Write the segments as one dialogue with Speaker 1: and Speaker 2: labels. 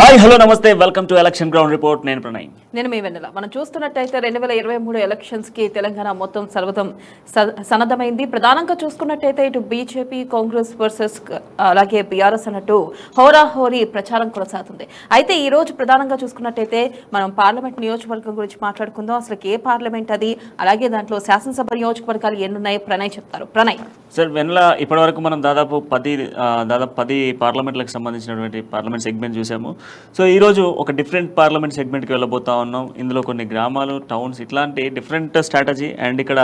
Speaker 1: Hi hello నమస్తే welcome to election ground report. నేను ప్రణయ్.
Speaker 2: నేను మీ వెన్నెల. మనం చూస్తున్నట్టయితే 2023 ఎలక్షన్స్ కి తెలంగాణ మొత్తం సర్వతం సన్నద్ధమైంది. ప్రధానంగా చూసుకున్నట్టయితే ఇటు బీజేపీ కాంగ్రెస్ వర్సెస్ అలాగే బీఆర్ఎస్ అన్నట్టు హోరాహోరీ ప్రచారం కొనసాగుతుంది. అయితే ఈ రోజు ప్రధానంగా చూసుకున్నట్టయితే మనం పార్లమెంట్ నియోజకవర్గం గురించి మాట్లాడుకుందాం. అసలు ఏ పార్లమెంట్ అది, అలాగే దాంట్లో శాసనసభ నియోజకవర్గాలు ఎన్నున్నాయి ప్రణయ్ చెప్తారు. ప్రణయ్
Speaker 1: సార్ వెన్నెల, ఇప్పటివరకు మనం దాదాపు 10 పార్లమెంట్లకు సంబంధించినటువంటి పార్లమెంట్ సెగ్మెంట్ చూసాము. సో ఈరోజు ఒక డిఫరెంట్ పార్లమెంట్ సెగ్మెంట్కి వెళ్ళబోతా ఉన్నాం. ఇందులో కొన్ని గ్రామాలు, టౌన్స్, ఇట్లాంటి డిఫరెంట్ స్ట్రాటజీ. అండ్ ఇక్కడ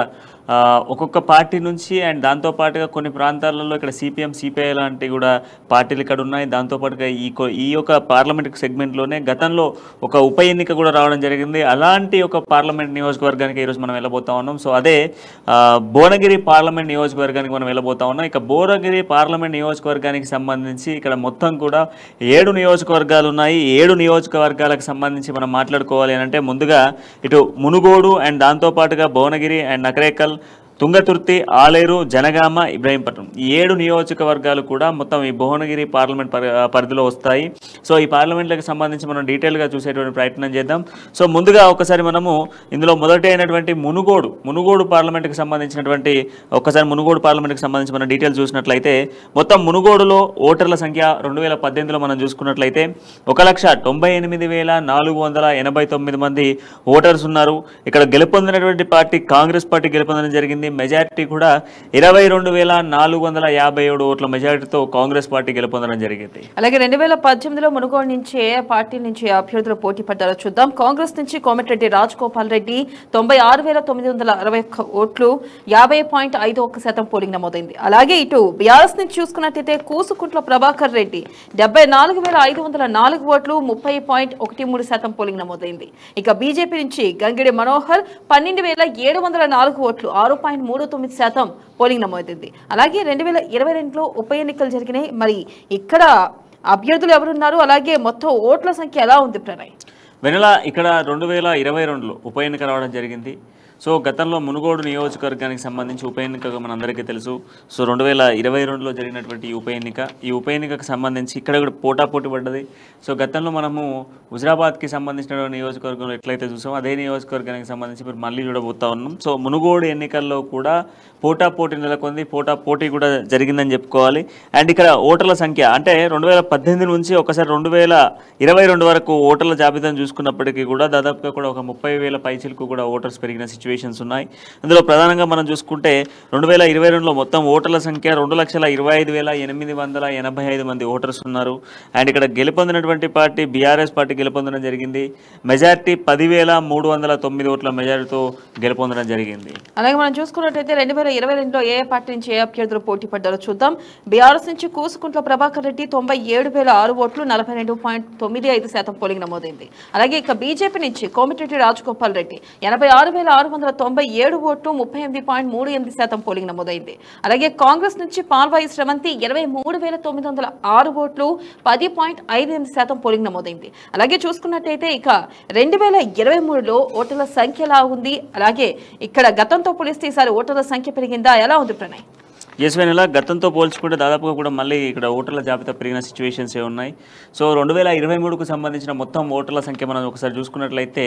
Speaker 1: ఒక్కొక్క పార్టీ నుంచి అండ్ దాంతోపాటుగా కొన్ని ప్రాంతాలలో ఇక్కడ సిపిఎం, సిపిఐ లాంటి కూడా పార్టీలు ఇక్కడ ఉన్నాయి. దాంతోపాటుగా ఈ యొక్క పార్లమెంట్ సెగ్మెంట్లోనే గతంలో ఒక ఉప ఎన్నిక కూడా రావడం జరిగింది. అలాంటి ఒక పార్లమెంట్ నియోజకవర్గానికి ఈరోజు మనం వెళ్ళబోతా ఉన్నాం. సో అదే భువనగిరి పార్లమెంట్ నియోజకవర్గానికి మనం వెళ్ళబోతా ఉన్నాం. ఇక భువనగిరి పార్లమెంట్ నియోజకవర్గానికి సంబంధించి ఇక్కడ మొత్తం కూడా 7 నియోజకవర్గాలు ఉన్నాయి. 7 నియోజకవర్గాలకు సంబంధించి మనం మాట్లాడుకోవాలి అని అంటే ముందుగా ఇటు మునుగోడు అండ్ దాంతోపాటుగా భువనగిరి అండ్ నకరేకల్, తుంగతుర్తి, ఆలేరు, జనగామ, ఇబ్రహీంపట్నం, ఈ 7 నియోజకవర్గాలు కూడా మొత్తం ఈ భువనగిరి పార్లమెంట్ పరిధిలో వస్తాయి. సో ఈ పార్లమెంట్లకు సంబంధించి మనం డీటెయిల్గా చూసేటువంటి ప్రయత్నం చేద్దాం. సో ముందుగా ఒకసారి మనము ఇందులో మొదటి అయినటువంటి మునుగోడు పార్లమెంట్కి సంబంధించినటువంటి మునుగోడు పార్లమెంట్కి సంబంధించి మనం డీటెయిల్స్ చూసినట్లయితే మొత్తం మునుగోడులో ఓటర్ల సంఖ్య 2018లో మనం చూసుకున్నట్లయితే 1,98,489 మంది ఓటర్స్ ఉన్నారు. ఇక్కడ గెలుపొందినటువంటి పార్టీ కాంగ్రెస్ పార్టీ గెలుపొందడం జరిగింది. మెజారిటీ కూడా 22,457 ఓట్ల మెజారిటీతో కాంగ్రెస్ పార్టీ గెలుపొందడం జరిగింది.
Speaker 2: అలాగే 2018లో మునుగోడు నుంచి ఏ పార్టీ నుంచి అభ్యర్థులు పోటీ పడ్డారో చూద్దాం. కాంగ్రెస్ నుంచి కోమటిరెడ్డి రాజగోపాల్ రెడ్డి 96,961 ఓట్లు, 50.51% పోలింగ్ నమోదైంది. అలాగే ఇటు బీఆర్ఎస్ నుంచి చూసుకున్నట్టయితే కూసుకుంట్ల ప్రభాకర్ రెడ్డి 74,504 ఓట్లు, 30.13% పోలింగ్ నమోదైంది. ఇక బీజేపీ నుంచి గంగిడి మనోహర్ 12,704 ఓట్లు, 6.39% పోలింగ్ నమోదైంది. అలాగే 2022లో ఉప ఎన్నికలు జరిగినాయి. మరి ఇక్కడ అభ్యర్థులు ఎవరున్నారు, అలాగే మొత్తం ఓట్ల సంఖ్య ఎలా ఉంది ప్రణయ్?
Speaker 1: వెనల ఇక్కడ 2022లో ఉప ఎన్నిక రావడం జరిగింది. సో గతంలో మునుగోడు నియోజకవర్గానికి సంబంధించి ఉప ఎన్నికగా మనందరికీ తెలుసు. సో 2022లో జరిగినటువంటి ఈ ఉప ఎన్నికకు సంబంధించి ఇక్కడ కూడా పోటాపోటీ పడ్డది. సో గతంలో మనము హుజరాబాద్కి సంబంధించిన నియోజకవర్గంలో ఎట్లయితే చూసామో అదే నియోజకవర్గానికి సంబంధించి మీరు మళ్ళీ చూడబోతా ఉన్నాం. సో మునుగోడు ఎన్నికల్లో కూడా పోటాపోటీ నెలకొంది, పోటీ కూడా జరిగిందని చెప్పుకోవాలి. అండ్ ఇక్కడ ఓటర్ల సంఖ్య అంటే 2018 నుంచి ఒకసారి 2022 వరకు ఓటర్ల జాబితాను చూసుకున్నప్పటికీ కూడా దాదాపుగా కూడా ఒక 30,000 పైచిలకు కూడా ఓటర్స్ పెరిగిన సిచ్యువేషన్స్ ఉన్నాయి. అందులో ప్రధానంగా మనం చూసుకుంటే 2022లో మొత్తం ఓటర్ల సంఖ్య 2,25,885 మంది ఓటర్స్ ఉన్నారు. అండ్ ఇక్కడ గెలుపొందినటువంటి పార్టీ బీఆర్ఎస్ పార్టీ గెలుపొందడం జరిగింది. మెజారిటీ 10,309 ఓట్ల మెజారిటీతో గెలుపొందడం జరిగింది.
Speaker 2: అలాగే మనం చూసుకున్నట్టయితే 2022లో ఏ పార్టీ నుంచి ఏ అభ్యర్థులు పోటీ పడ్డారో చూద్దాం. బీఆర్ఎస్ నుంచి కూసుకుంట్ల ప్రభాకర్ రెడ్డి 97,006 ఓట్లు, 42.95% పోలింగ్ నమోదైంది. అలాగే ఇక బీజేపీ నుంచి కోమటిరెడ్డి రాజగోపాల్ రెడ్డి 86,697 ఓట్లు, 38.38% పోలింగ్ నమోదైంది. అలాగే కాంగ్రెస్ నుంచి పాల్వాయి శ్రవంతి 23,906 ఓట్లు, 10.58% పోలింగ్ నమోదైంది. అలాగే చూసుకున్నట్టయితే ఇక 2023లో ఓటర్ల సంఖ్య ఎలా ఉంది, అలాగే ఇక్కడ గతంతో పోలిస్తే ఈసారి ఓటర్ల సంఖ్య పెరిగిందా, ఎలా ఉంది ప్రణయ్?
Speaker 1: యశ్వనిలా గతంతో పోల్చుకుంటే దాదాపుగా కూడా మళ్ళీ ఇక్కడ ఓటర్ల జాబితా పెరిగిన సిచ్యువేషన్స్ ఉన్నాయి. సో 2023కు సంబంధించిన మొత్తం ఓటర్ల సంఖ్య మనం ఒకసారి చూసుకున్నట్లయితే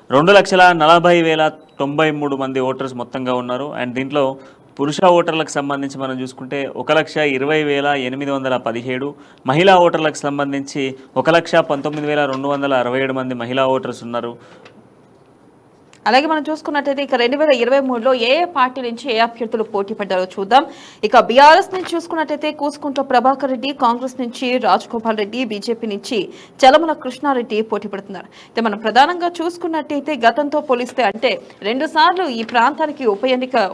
Speaker 1: 2,40,093 మంది ఓటర్స్ మొత్తంగా ఉన్నారు. అండ్ దీంట్లో పురుష ఓటర్లకు సంబంధించి మనం చూసుకుంటే 1,20,817, మహిళా ఓటర్లకు సంబంధించి 1,19,267 మంది మహిళా ఓటర్స్ ఉన్నారు.
Speaker 2: అలాగే మనం చూసుకున్నట్టయితే ఇక 2023లో ఏ పార్టీ నుంచి ఏ అభ్యర్థులు పోటీ పడ్డారో చూద్దాం. ఇక బీఆర్ఎస్ నుంచి చూసుకున్నట్టయితే కూసుకుంట్ల ప్రభాకర్ రెడ్డి, కాంగ్రెస్ నుంచి రాజగోపాల్ రెడ్డి, బీజేపీ నుంచి చలమల కృష్ణారెడ్డి పోటీ పడుతున్నారు. అయితే మనం ప్రధానంగా చూసుకున్నట్టయితే గతంతో పోలిస్తే అంటే 2 సార్లు ఈ ప్రాంతానికి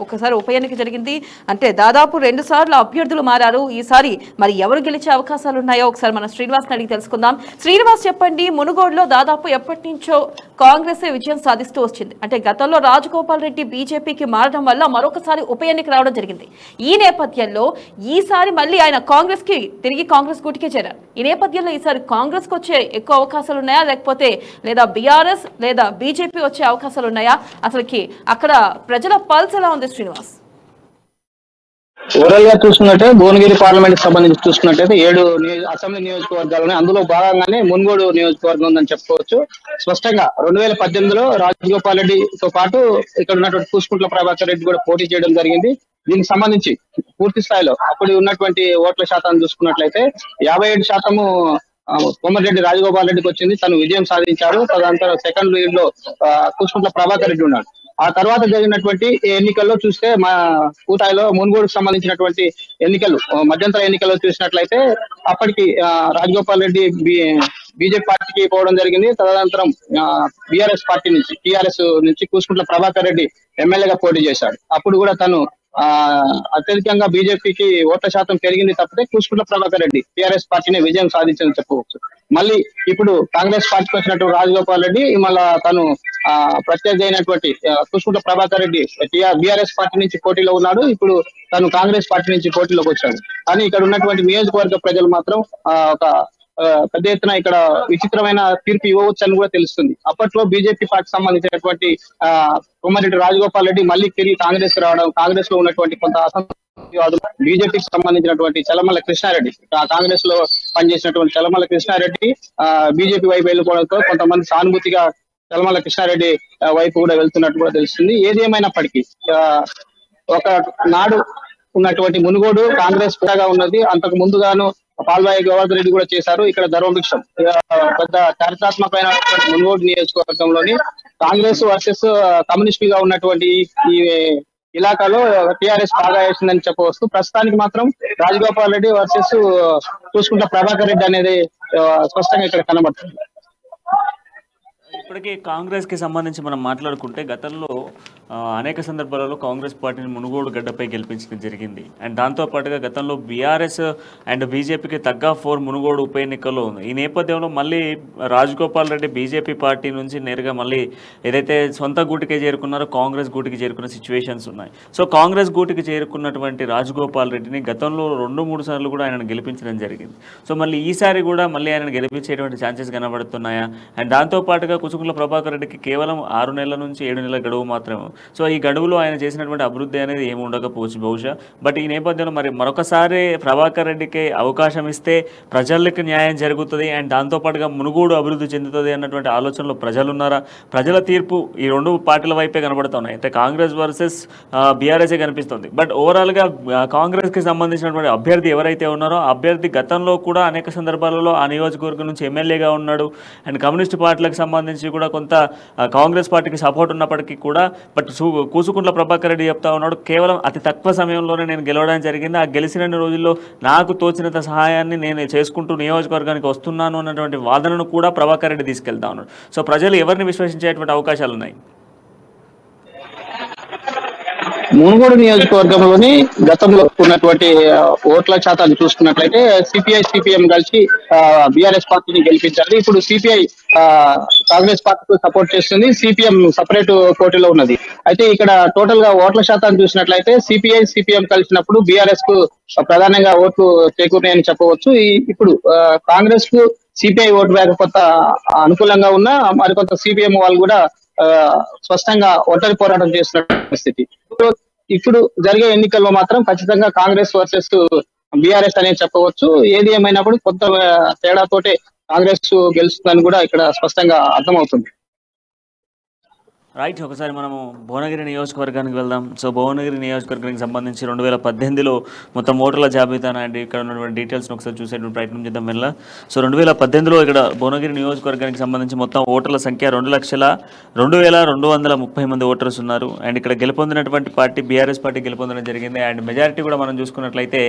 Speaker 2: ఒకసారి ఉప ఎన్నిక జరిగింది. అంటే దాదాపు 2 సార్లు అభ్యర్థులు మారారు. ఈసారి మరి ఎవరు గెలిచే అవకాశాలు ఉన్నాయో ఒకసారి మనం శ్రీనివాస్ని అడిగి తెలుసుకుందాం. శ్రీనివాస్ చెప్పండి, మునుగోడులో దాదాపు ఎప్పటి నుంచో కాంగ్రెస్ విజయం సాధిస్తూ వచ్చింది. అంటే గతంలో రాజగోపాల్ రెడ్డి బీజేపీకి మారడం వల్ల మరొకసారి ఉప ఎన్నిక రావడం జరిగింది. ఈ నేపథ్యంలో ఈసారి మళ్ళీ ఆయన తిరిగి కాంగ్రెస్ గూటికే చేరారు. ఈ నేపథ్యంలో ఈసారి కాంగ్రెస్ కు వచ్చే ఎక్కువ అవకాశాలు ఉన్నాయా, లేకపోతే లేదా బీఆర్ఎస్ లేదా బీజేపీ వచ్చే అవకాశాలు ఉన్నాయా? అసలుకి అక్కడ ప్రజల పల్స్ ఎలా ఉంది శ్రీనివాస్?
Speaker 3: ఓవరాల్ గా చూసుకున్నట్టే భువనగిరి పార్లమెంట్ కి సంబంధించి చూసుకున్నట్టయితే 7 అసెంబ్లీ నియోజకవర్గాలు అందులో భాగంగానే మున్గోడు నియోజకవర్గం ఉందని చెప్పుకోవచ్చు. స్పష్టంగా 2018లో రాజగోపాల్ రెడ్డితో పాటు ఇక్కడ ఉన్నటువంటి కూసుకుంట్ల ప్రభాకర్ రెడ్డి కూడా పోటీ చేయడం జరిగింది. దీనికి సంబంధించి పూర్తి స్థాయిలో అప్పుడు ఉన్నటువంటి ఓట్ల శాతాన్ని చూసుకున్నట్లయితే 57% కోమటిరెడ్డి రాజగోపాల్ రెడ్డికి వచ్చింది. తను విజయం సాధించారు. తదనంతరం సెకండ్ లీడ్ లో కూసుకుంట్ల ప్రభాకర్ రెడ్డి ఉన్నాడు. ఆ తర్వాత జరిగినటువంటి ఎన్నికల్లో చూస్తే మా పూతాయిలో మున్గోడుకు సంబంధించినటువంటి ఎన్నికలు మధ్యంతర ఎన్నికల్లో చూసినట్లయితే అప్పటికి రాజగోపాల్ రెడ్డి బీజేపీ పార్టీకి పోవడం జరిగింది. తదనంతరం బీఆర్ఎస్ పార్టీ నుంచి టీఆర్ఎస్ నుంచి కూసుకుంట్ల ప్రభాకర్ రెడ్డి ఎమ్మెల్యేగా పోటీ చేశాడు. అప్పుడు కూడా తను అత్యధికంగా బీజేపీకి ఓట్ల శాతం పెరిగింది తప్పితే కూసుకుంట్ల ప్రభాకర్ రెడ్డి టీఆర్ఎస్ పార్టీని విజయం సాధించని చెప్పవచ్చు. మళ్ళీ ఇప్పుడు కాంగ్రెస్ పార్టీకి వచ్చినటువంటి రాజగోపాల్ రెడ్డి మళ్ళా తను ప్రత్యర్థి అయినటువంటి కూసుకుంట్ల ప్రభాకర్ రెడ్డి బీఆర్ఎస్ పార్టీ నుంచి పోటీలో ఉన్నాడు. ఇప్పుడు తను కాంగ్రెస్ పార్టీ నుంచి పోటీలోకి వచ్చాడు. కానీ ఇక్కడ ఉన్నటువంటి నియోజకవర్గ ప్రజలు మాత్రం ఒక పెద్ద ఎత్తున ఇక్కడ విచిత్రమైన తీర్పు ఇవ్వవచ్చు అని కూడా తెలుస్తుంది. అప్పట్లో బీజేపీ పార్టీకి సంబంధించినటువంటి కోమటిరెడ్డి రాజగోపాల్ రెడ్డి మళ్ళీ తిరిగి కాంగ్రెస్ రావడం, కాంగ్రెస్ లో ఉన్నటువంటి కొంత అసంతృప్తివాదులు బీజేపీకి సంబంధించినటువంటి చలమల కృష్ణారెడ్డి, కాంగ్రెస్ లో పనిచేసినటువంటి చలమల కృష్ణారెడ్డి బీజేపీ వైపు వెళ్ళిపోవడంతో కొంతమంది సానుభూతిగా చలమల కృష్ణారెడ్డి వైపు కూడా వెళ్తున్నట్టు కూడా తెలుస్తుంది. ఏది ఏమైనప్పటికీ ఒక నాడు ఉన్నటువంటి మునుగోడు కాంగ్రెస్ కూడా ఉన్నది. అంతకు ముందుగాను పాల్వాయి గోవర్ధన్ రెడ్డి కూడా చేశారు. ఇక్కడ ధర్మభిక్షం పెద్ద చారిత్రాత్మకమైన మునుగోడు నియోజకవర్గంలోని కాంగ్రెస్ వర్సెస్ కమ్యూనిస్టులుగా ఉన్నటువంటి ఈ ఇలాకాలో టీఆర్ఎస్ బాగా వేసిందని చెప్పవచ్చు. ప్రస్తుతానికి మాత్రం రాజగోపాల్ రెడ్డి వర్సెస్ చూసుకుంటే ప్రభాకర్ రెడ్డి అనేది స్పష్టంగా ఇక్కడ కనబడుతుంది.
Speaker 1: ఇప్పటికీ కాంగ్రెస్ కి సంబంధించి మనం మాట్లాడుకుంటే గతంలో అనేక సందర్భాలలో కాంగ్రెస్ పార్టీని మునుగోడు గడ్డపై గెలిపించడం జరిగింది. అండ్ దాంతోపాటుగా గతంలో బీఆర్ఎస్ అండ్ బీజేపీకి తగ్గ 4 మునుగోడు ఉప ఎన్నికల్లో ఉంది. ఈ నేపథ్యంలో మళ్ళీ రాజగోపాల్ రెడ్డి బీజేపీ పార్టీ నుంచి నేరుగా మళ్ళీ ఏదైతే సొంత గూటికే చేరుకున్నారో కాంగ్రెస్ గూటికి చేరుకున్న సిచ్యువేషన్స్ ఉన్నాయి. సో కాంగ్రెస్ గూటికి చేరుకున్నటువంటి రాజగోపాల్ రెడ్డిని గతంలో 2-3 సార్లు కూడా ఆయనను గెలిపించడం జరిగింది. సో మళ్ళీ ఈసారి కూడా మళ్ళీ ఆయనను గెలిపించేటువంటి ఛాన్సెస్ కనబడుతున్నాయా? అండ్ దాంతోపాటుగా కూసుకుంట్ల ప్రభాకర్ రెడ్డికి కేవలం 6 నెలల నుంచి 7 నెలల గడువు మాత్రమే. సో ఈ గడువులో ఆయన చేసినటువంటి అభివృద్ధి అనేది ఏమి ఉండకపోవచ్చు బహుశా. బట్ ఈ నేపథ్యంలో మరి మరొకసారి ప్రభాకర్ రెడ్డికి అవకాశం ఇస్తే ప్రజలకు న్యాయం జరుగుతుంది అండ్ దాంతోపాటుగా మునుగోడు అభివృద్ధి చెందుతుంది అన్నటువంటి ఆలోచనలో ప్రజలు ఉన్నారా? ప్రజల తీర్పు ఈ 2 పార్టీల వైపే కనబడుతున్నాయి. అంటే కాంగ్రెస్ వర్సెస్ బీఆర్ఎస్ఏ కనిపిస్తుంది. బట్ ఓవరాల్గా కాంగ్రెస్కి సంబంధించినటువంటి అభ్యర్థి ఎవరైతే ఉన్నారో అభ్యర్థి గతంలో కూడా అనేక సందర్భాలలో ఆ నియోజకవర్గం నుంచి ఎమ్మెల్యేగా ఉన్నాడు. అండ్ కమ్యూనిస్ట్ పార్టీలకు సంబంధించి కూడా కొంత కాంగ్రెస్ పార్టీకి సపోర్ట్ ఉన్నప్పటికీ కూడా బట్ కూసుకుంట్ల ప్రభాకర్ రెడ్డి చెప్తా ఉన్నాడు, కేవలం అతి తక్కువ సమయంలోనే నేను గెలవడం జరిగింది. ఆ గెలిచిన రోజుల్లో నాకు తోచినంత సహాయాన్ని నేను చేసుకుంటూ నియోజకవర్గానికి వస్తున్నాను అన్నటువంటి వాదనను కూడా ప్రభాకర్ రెడ్డి తీసుకెళ్తా ఉన్నాడు. సో ప్రజలు ఎవరిని విశ్వసించేటువంటి అవకాశాలు ఉన్నాయి?
Speaker 3: మునుగోడు నియోజకవర్గంలోని గతంలో ఉన్నటువంటి ఓట్ల శాతాన్ని చూసుకున్నట్లయితే సిపిఐ సిపిఎం కలిసి బీఆర్ఎస్ పార్టీని గెలిపించారు. ఇప్పుడు సిపిఐ కాంగ్రెస్ పార్టీకి సపోర్ట్ చేస్తుంది, సిపిఎం సపరేట్ పోటీలో ఉన్నది. అయితే ఇక్కడ టోటల్ గా ఓట్ల శాతాన్ని చూసినట్లయితే సిపిఐ సిపిఎం కలిసినప్పుడు బీఆర్ఎస్ కు ప్రధానంగా ఓట్లు చేకూరినాయని చెప్పవచ్చు. ఇప్పుడు కాంగ్రెస్ కు సిపిఐ ఓటు బ్యాంక్ కొంత అనుకూలంగా ఉన్నా మరికొంత సిపిఎం వాళ్ళు కూడా స్పష్టంగా ఒంటరి పోరాటం చేస్తున్న పరిస్థితి. ఇప్పుడు జరిగే ఎన్నికల్లో మాత్రం ఖచ్చితంగా కాంగ్రెస్ వర్సెస్ బీఆర్ఎస్ అనేది చెప్పవచ్చు. ఏది ఏమైనప్పుడు కొంత తేడాతోటే కాంగ్రెస్ గెలుస్తుందని కూడా ఇక్కడ స్పష్టంగా అర్థమవుతుంది.
Speaker 1: రైట్, ఒకసారి మనము భువనగిరి నియోజకవర్గానికి వెళ్దాం. సో భువనగిరి నియోజకవర్గానికి సంబంధించి 2018లో మొత్తం ఓటర్ల జాబితాను అండ్ ఇక్కడ ఉన్నటువంటి డీటెయిల్స్ని ఒకసారి చూసేటువంటి ప్రయత్నం చేద్దాం వెళ్ళా. సో 2018లో ఇక్కడ భువనగిరి నియోజకవర్గానికి సంబంధించి మొత్తం ఓటర్ల సంఖ్య 2,02,230 మంది ఓటర్స్ ఉన్నారు. అండ్ ఇక్కడ గెలుపొందినటువంటి పార్టీ బీఆర్ఎస్ పార్టీ గెలుపొందడం జరిగింది. అండ్ మెజారిటీ కూడా మనం చూసుకున్నట్లయితే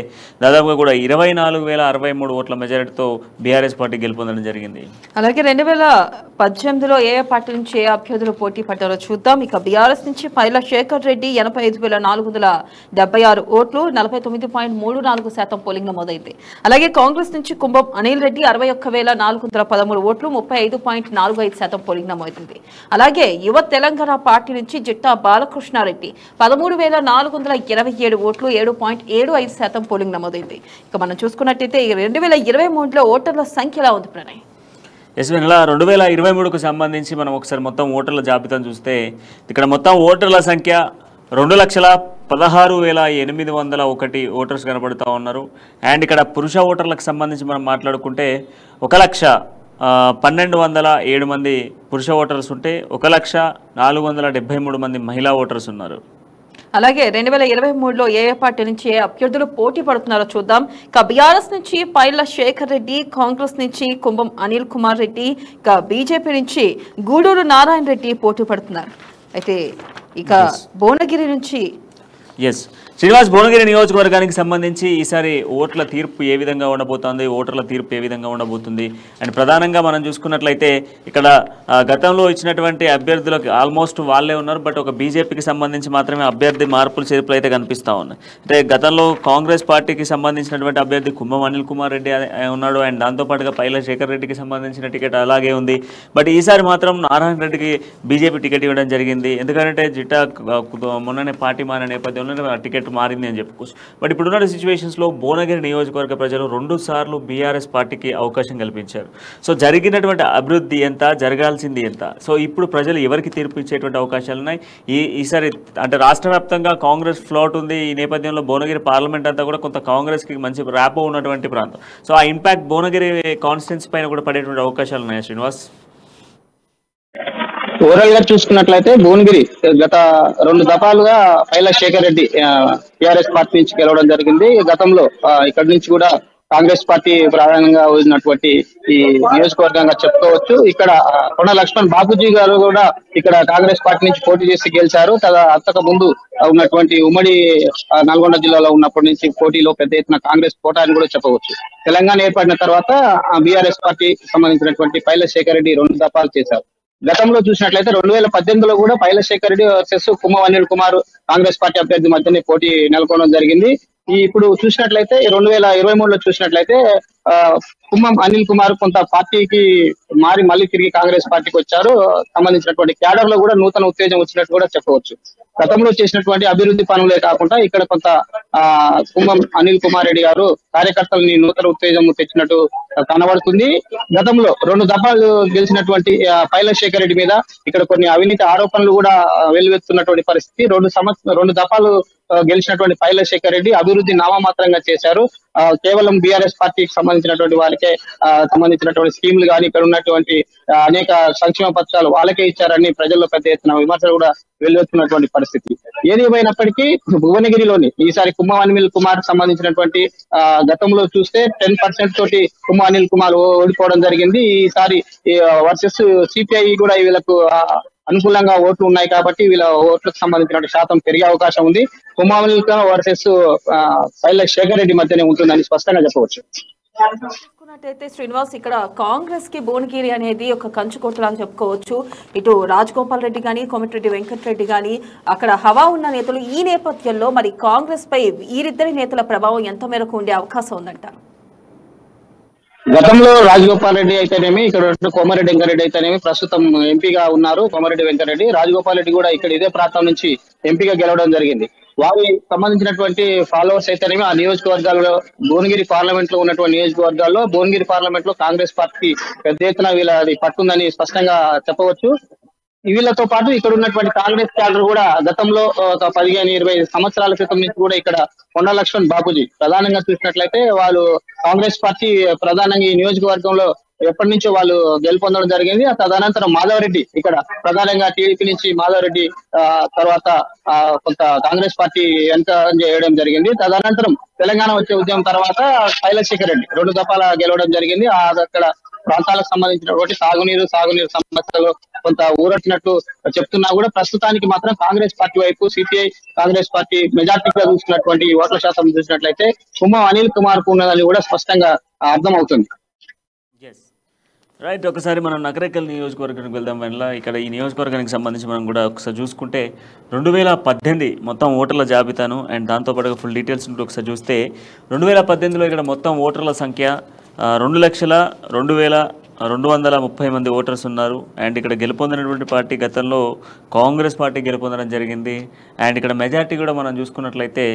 Speaker 1: దాదాపుగా కూడా 24,063 ఓట్ల మెజారిటీతో బీఆర్ఎస్ పార్టీ గెలుపొందడం జరిగింది.
Speaker 2: అలాగే 2018లో ఏ పార్టీ నుంచి ఏ అభ్యర్థులు పోటీ పడ్డారు చూద్దాం. ఇక బీఆర్ఎస్ నుంచి పైల శేఖర్ రెడ్డి 85,476 ఓట్లు 49.34% పోలింగ్ నమోదైంది. అలాగే కాంగ్రెస్ నుంచి కుంభం అనిల్ రెడ్డి 61,413 ఓట్లు 35.45% పోలింగ్ నమోదైంది. అలాగే యువ తెలంగాణ పార్టీ నుంచి జిట్టా బాలకృష్ణారెడ్డి 13,427 ఓట్లు 7.75% పోలింగ్ నమోదైంది. ఇక మనం చూసుకున్నట్టయితే 2023లో ఓటర్ల సంఖ్య ఎలా ఉంది ప్రణయ్?
Speaker 1: ఇలా 2023కు సంబంధించి మనం ఒకసారి మొత్తం ఓటర్ల జాబితాను చూస్తే ఇక్కడ మొత్తం ఓటర్ల సంఖ్య 2,10,000 16,801 ఓటర్స్ కనబడుతూ ఉన్నారు. అండ్ ఇక్కడ పురుష ఓటర్లకు సంబంధించి మనం మాట్లాడుకుంటే 1,12,7 మంది పురుష ఓటర్స్ ఉంటే 1,473 మంది మహిళా ఓటర్స్ ఉన్నారు.
Speaker 2: అలాగే 2023లో ఏ పార్టీ నుంచి ఏ అభ్యర్థులు పోటీ పడుతున్నారో చూద్దాం. ఇక బీఆర్ఎస్ నుంచి పైల శేఖర్ రెడ్డి, కాంగ్రెస్ నుంచి కుంభం అనిల్ కుమార్ రెడ్డి, ఇక బీజేపీ నుంచి గూడూరు నారాయణ రెడ్డి పోటీ పడుతున్నారు. అయితే ఇక భువనగిరి నుంచి
Speaker 1: శ్రీనివాస్, భువనగిరి నియోజకవర్గానికి సంబంధించి ఈసారి ఓట్ల తీర్పు ఏ విధంగా ఉండబోతోంది, ఓటర్ల తీర్పు ఏ విధంగా ఉండబోతుంది? అండ్ ప్రధానంగా మనం చూసుకున్నట్లయితే ఇక్కడ గతంలో ఇచ్చినటువంటి అభ్యర్థులకు ఆల్మోస్ట్ వాళ్ళే ఉన్నారు. బట్ ఒక బీజేపీకి సంబంధించి మాత్రమే అభ్యర్థి మార్పులు చేర్పులు అయితే కనిపిస్తూ ఉన్నాయి. అంటే గతంలో కాంగ్రెస్ పార్టీకి సంబంధించినటువంటి అభ్యర్థి కుంభం అనిల్ కుమార్ రెడ్డి ఉన్నాడు. అండ్ దాంతోపాటుగా పైల శేఖర్ రెడ్డికి సంబంధించిన టికెట్ అలాగే ఉంది. బట్ ఈసారి మాత్రం నారాయణ రెడ్డికి బీజేపీ టికెట్ ఇవ్వడం జరిగింది. ఎందుకంటే జిట్టా మొన్ననే పార్టీ మారిన నేపథ్యంలో టికెట్ మారింది అని చెప్పుకోవచ్చు. బట్ ఇప్పుడున్న సిచ్యువేషన్స్లో భువనగిరి నియోజకవర్గ ప్రజలు 2 సార్లు బీఆర్ఎస్ పార్టీకి అవకాశం కల్పించారు. సో జరిగినటువంటి అభివృద్ధి ఎంత, జరగాల్సింది ఎంత, సో ఇప్పుడు ప్రజలు ఎవరికి తీర్పు ఇచ్చేటువంటి అవకాశాలు ఉన్నాయి? ఈసారి అంటే రాష్ట్ర వ్యాప్తంగా కాంగ్రెస్ ఫ్లోట్ ఉంది. ఈ నేపథ్యంలో భువనగిరి పార్లమెంట్ అంతా కూడా కొంత కాంగ్రెస్కి మంచి ర్యాపో ఉన్నటువంటి ప్రాంతం. సో ఆ ఇంపాక్ట్ భువనగిరి కాన్స్టిట్యున్సీ పైన కూడా పడేటువంటి అవకాశాలు ఉన్నాయి. శ్రీనివాస్,
Speaker 3: ఓవరాల్ గా చూసుకున్నట్లయితే భువనగిరి గత 2 దఫాలుగా పైల శేఖర్ రెడ్డి టిఆర్ఎస్ పార్టీ నుంచి గెలవడం జరిగింది. గతంలో ఇక్కడ నుంచి కూడా కాంగ్రెస్ పార్టీ ప్రధానంగా ఉన్నటువంటి ఈ నియోజకవర్గంగా చెప్పుకోవచ్చు. ఇక్కడ కొండ లక్ష్మణ్ బాపూజీ గారు కూడా ఇక్కడ కాంగ్రెస్ పార్టీ నుంచి పోటీ చేసి గెలిచారు. అంతకు ముందు ఉన్నటువంటి ఉమ్మడి నల్గొండ జిల్లాలో ఉన్నప్పటి నుంచి పోటీలో పెద్ద ఎత్తున కాంగ్రెస్ కోట అని కూడా చెప్పవచ్చు. తెలంగాణ ఏర్పడిన తర్వాత బీఆర్ఎస్ పార్టీ సంబంధించినటువంటి పైల శేఖర్ రెడ్డి 2 దఫాలు చేశారు. గతంలో చూసినట్లయితే 2018లో కూడా పైల శేఖర్ రెడ్డి వర్సెస్ కుంభం అనిల్ కుమార్ కాంగ్రెస్ పార్టీ అభ్యర్థి మధ్యనే పోటీ నెలకొనడం జరిగింది. ఇప్పుడు చూసినట్లయితే 2023లో చూసినట్లయితే కుంభం అనిల్ కుమార్ కొంత పార్టీకి మారి మళ్ళీ తిరిగి కాంగ్రెస్ పార్టీకి వచ్చారు. సంబంధించినటువంటి క్యాడర్ లో కూడా నూతన ఉత్తేజం వచ్చినట్టు కూడా చెప్పవచ్చు. గతంలో చేసినటువంటి అభివృద్ధి పనులే కాకుండా ఇక్కడ కొంత కుంభం అనిల్ కుమార్ రెడ్డి గారు కార్యకర్తలని నూతన ఉత్తేజం తెచ్చినట్టు కనబడుతుంది. గతంలో 2 దఫాలు గెలిచినటువంటి పైల శేఖర్ రెడ్డి మీద ఇక్కడ కొన్ని అవినీతి ఆరోపణలు కూడా వెల్లువెత్తున్నటువంటి పరిస్థితి. 2 దఫాలు గెలిచినటువంటి పైల శేఖర్ రెడ్డి అభివృద్ధి నామమాత్రంగా చేశారు. కేవలం బీఆర్ఎస్ పార్టీకి సంబంధించినటువంటి వాళ్ళకే సంబంధించినటువంటి స్కీములు కానీ ఇక్కడ ఉన్నటువంటి అనేక సంక్షేమ పథకాలు వాళ్ళకే ఇచ్చారని ప్రజల్లో పెద్ద ఎత్తున విమర్శలు కూడా వెల్లువెత్తున్నటువంటి పరిస్థితి. ఏది ఏమైనప్పటికీ భువనగిరిలోని ఈసారి కుంభం అనిల్ కుమార్ సంబంధించినటువంటి గతంలో చూస్తే 10% తోటి కుంభం అనిల్ కుమార్ ఓడిపోవడం జరిగింది. ఈసారి వర్సెస్ సిపిఐ కూడా వీళ్ళకు అనుకూలంగా ఓట్లు ఉన్నాయి కాబట్టి వీళ్ళ ఓట్లకు సంబంధించిన శాతం పెరిగే అవకాశం ఉంది. కుంభం అనిల్ కుమార్ వర్సెస్ పైల శేఖర్ రెడ్డి మధ్యనే ఉంటుందని స్పష్టంగా చెప్పవచ్చు.
Speaker 2: చూసుకున్నట్టయితే శ్రీనివాస్, ఇక్కడ కాంగ్రెస్ కి భువనగిరి అనేది ఒక కంచుకోటలాగా చెప్పుకోవచ్చు. ఇటు రాజగోపాల్ రెడ్డి కానీ, కోమటిరెడ్డి వెంకటరెడ్డి కానీ అక్కడ హవా ఉన్న నేతలు. ఈ నేపథ్యంలో మరి కాంగ్రెస్ పై వీరిద్దరి నేతల ప్రభావం ఎంత మేరకు ఉండే అవకాశం ఉందంట?
Speaker 3: గతంలో రాజగోపాల్ రెడ్డి అయితేనేమి, ఇక్కడ కోమరెడ్డి వెంకరెడ్డి అయితేనేమి ప్రస్తుతం ఎంపీగా ఉన్నారు. కోమరెడ్డి వెంకరెడ్డి, రాజగోపాల్ రెడ్డి కూడా ఇక్కడ ఇదే ప్రాంతం నుంచి ఎంపీగా గెలవడం జరిగింది. వారి సంబంధించినటువంటి ఫాలోవర్స్ అయితేనేమి ఆ నియోజకవర్గాల్లో భువనగిరి పార్లమెంట్ లో ఉన్నటువంటి నియోజకవర్గాల్లో భువనగిరి పార్లమెంట్ లో కాంగ్రెస్ పార్టీ పెద్ద ఎత్తున వీళ్ళది పట్టుందని స్పష్టంగా చెప్పవచ్చు. వీళ్ళతో పాటు ఇక్కడ ఉన్నటువంటి కాంగ్రెస్ క్యాడర్ కూడా గతంలో ఒక 15-20 సంవత్సరాల క్రితం నుంచి కూడా ఇక్కడ కొండ లక్ష్మణ్ బాపూజీ ప్రధానంగా చూసినట్లయితే వాళ్ళు కాంగ్రెస్ పార్టీ ప్రధానంగా ఈ నియోజకవర్గంలో ఎప్పటి నుంచో వాళ్ళు గెలుపొందడం జరిగింది. తదనంతరం మాధవరెడ్డి ఇక్కడ ప్రధానంగా టీడీపీ నుంచి మాధవరెడ్డి తర్వాత కొంత కాంగ్రెస్ పార్టీ వెనుక చేయడం జరిగింది. తదనంతరం తెలంగాణ వచ్చే ఉద్యమం తర్వాత శైలశేఖర్ రెడ్డి 2 దఫాల గెలవడం జరిగింది. అక్కడ ప్రాంతాలకు సంబంధించినటువంటి సాగునీరు సమస్యలు కొంత ఊరట్టినట్టు చెప్తున్నా కూడా ప్రస్తుతానికి మాత్రం కాంగ్రెస్ పార్టీ వైపు సిపిఐ కాంగ్రెస్ పార్టీ మెజార్టీగా చూస్తున్నటువంటి ఓట్ల శాతం చూసినట్లయితే కుంభం అనిల్ కుమార్ కు ఉన్నదని కూడా స్పష్టంగా అర్థం అవుతుంది.
Speaker 1: రైట్, ఒకసారి మనం నకరేకల్ నియోజకవర్గానికి వెళ్దాం. వల్ల ఇక్కడ ఈ నియోజకవర్గానికి సంబంధించి మనం కూడా ఒకసారి చూసుకుంటే 2018 మొత్తం ఓటర్ల జాబితాను అండ్ దాంతోపాటుగా ఫుల్ డీటెయిల్స్ ఒకసారి చూస్తే 2018లో ఇక్కడ మొత్తం ఓటర్ల సంఖ్య 2,02,230 మంది ఓటర్స్ ఉన్నారు. అండ్ ఇక్కడ గెలుపొందినటువంటి పార్టీ గతంలో కాంగ్రెస్ పార్టీ గెలుపొందడం జరిగింది. అండ్ ఇక్కడ మెజార్టీ కూడా మనం చూసుకున్నట్లయితే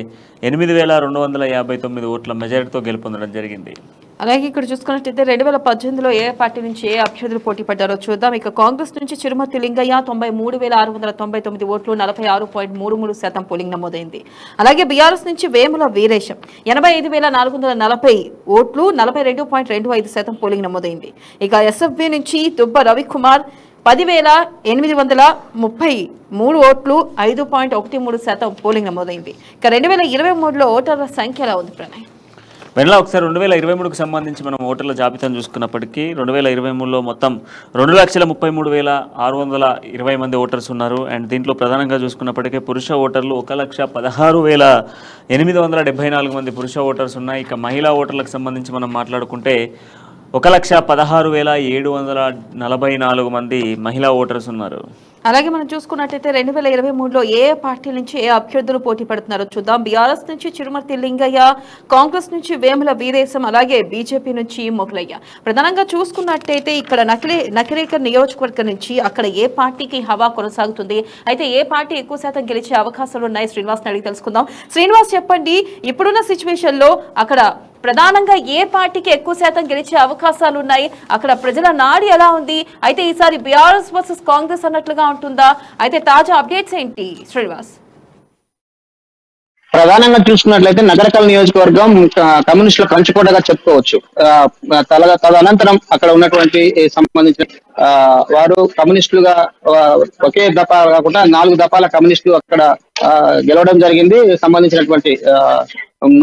Speaker 1: 8,259 ఓట్ల మెజారిటీతో గెలుపొందడం జరిగింది.
Speaker 2: అలాగే ఇక్కడ చూసుకున్నట్టయితే 2018లో ఏ పార్టీ నుంచి ఏ అభ్యర్థులు పోటీ పడ్డారో చూద్దాం. ఇక కాంగ్రెస్ నుంచి చిరుమతి లింగయ్య 93,699 ఓట్లు, 46.33% పోలింగ్ నమోదైంది. అలాగే బీఆర్ఎస్ నుంచి వేముల వీరేశం 85,440 ఓట్లు, 42.25% పోలింగ్ నమోదైంది. ఇక ఎస్ఎఫ్బి నుంచి దుబ్బ రవికుమార్ 10,833 ఓట్లు, 5.13% పోలింగ్ నమోదైంది. ఇక 2023లో ఓటర్ల సంఖ్య ఎలా ఉంది ప్రణయ్?
Speaker 1: వెనలా ఒకసారి 2023కు సంబంధించి మనం ఓటర్ల జాబితాను చూసుకున్నప్పటికీ 2023లో మొత్తం 2,33,620 మంది ఓటర్స్ ఉన్నారు. అండ్ దీంట్లో ప్రధానంగా చూసుకున్నప్పటికీ పురుష ఓటర్లు 1,16,874 మంది పురుష ఓటర్స్ ఉన్నాయి. ఇక మహిళా ఓటర్లకు సంబంధించి మనం మాట్లాడుకుంటే 1,16,744 మంది మహిళా ఓటర్స్ ఉన్నారు.
Speaker 2: అలాగే మనం చూసుకున్నట్టయితే 2023లో ఏ పార్టీ నుంచి ఏ అభ్యర్థులు పోటీ పడుతున్నారో చూద్దాం. బీఆర్ఎస్ నుంచి చిరుమర్తి లింగయ్య, కాంగ్రెస్ నుంచి వేముల వీరేశం, అలాగే బీజేపీ నుంచి మొగలయ్య. ప్రధానంగా చూసుకున్నట్టయితే ఇక్కడ నకిరేకల్ నియోజకవర్గం నుంచి అక్కడ ఏ పార్టీకి హవా కొనసాగుతుంది, అయితే ఏ పార్టీ ఎక్కువ శాతం గెలిచే అవకాశాలు ఉన్నాయి, శ్రీనివాస్ అడిగి తెలుసుకుందాం. శ్రీనివాస్ చెప్పండి, ఇప్పుడున్న సిచ్యువేషన్ లో అక్కడ ప్రధానంగా ఏ పార్టీకి ఎక్కువ శాతం గెలిచే అవకాశాలు ఉన్నాయి, అక్కడ ప్రజల నాడి ఎలా ఉంది, అయితే ఈసారి బీఆర్ఎస్ వర్సెస్ కాంగ్రెస్ అన్నట్లుగా ఉంటుందా, అయితే తాజా అప్డేట్స్ ఏంటి శ్రీనివాస్?
Speaker 3: ప్రధానంగా చూసుకున్నట్లయితే నగరకల్ నియోజకవర్గం కమ్యూనిస్టుల కంచుకోటగా చెప్పుకోవచ్చు. తదనంతరం అక్కడ ఉన్నటువంటి సంబంధించిన వారు కమ్యూనిస్టులుగా ఒకే దఫా కాకుండా 4 దఫాల కమ్యూనిస్టులు అక్కడ గెలవడం జరిగింది. సంబంధించినటువంటి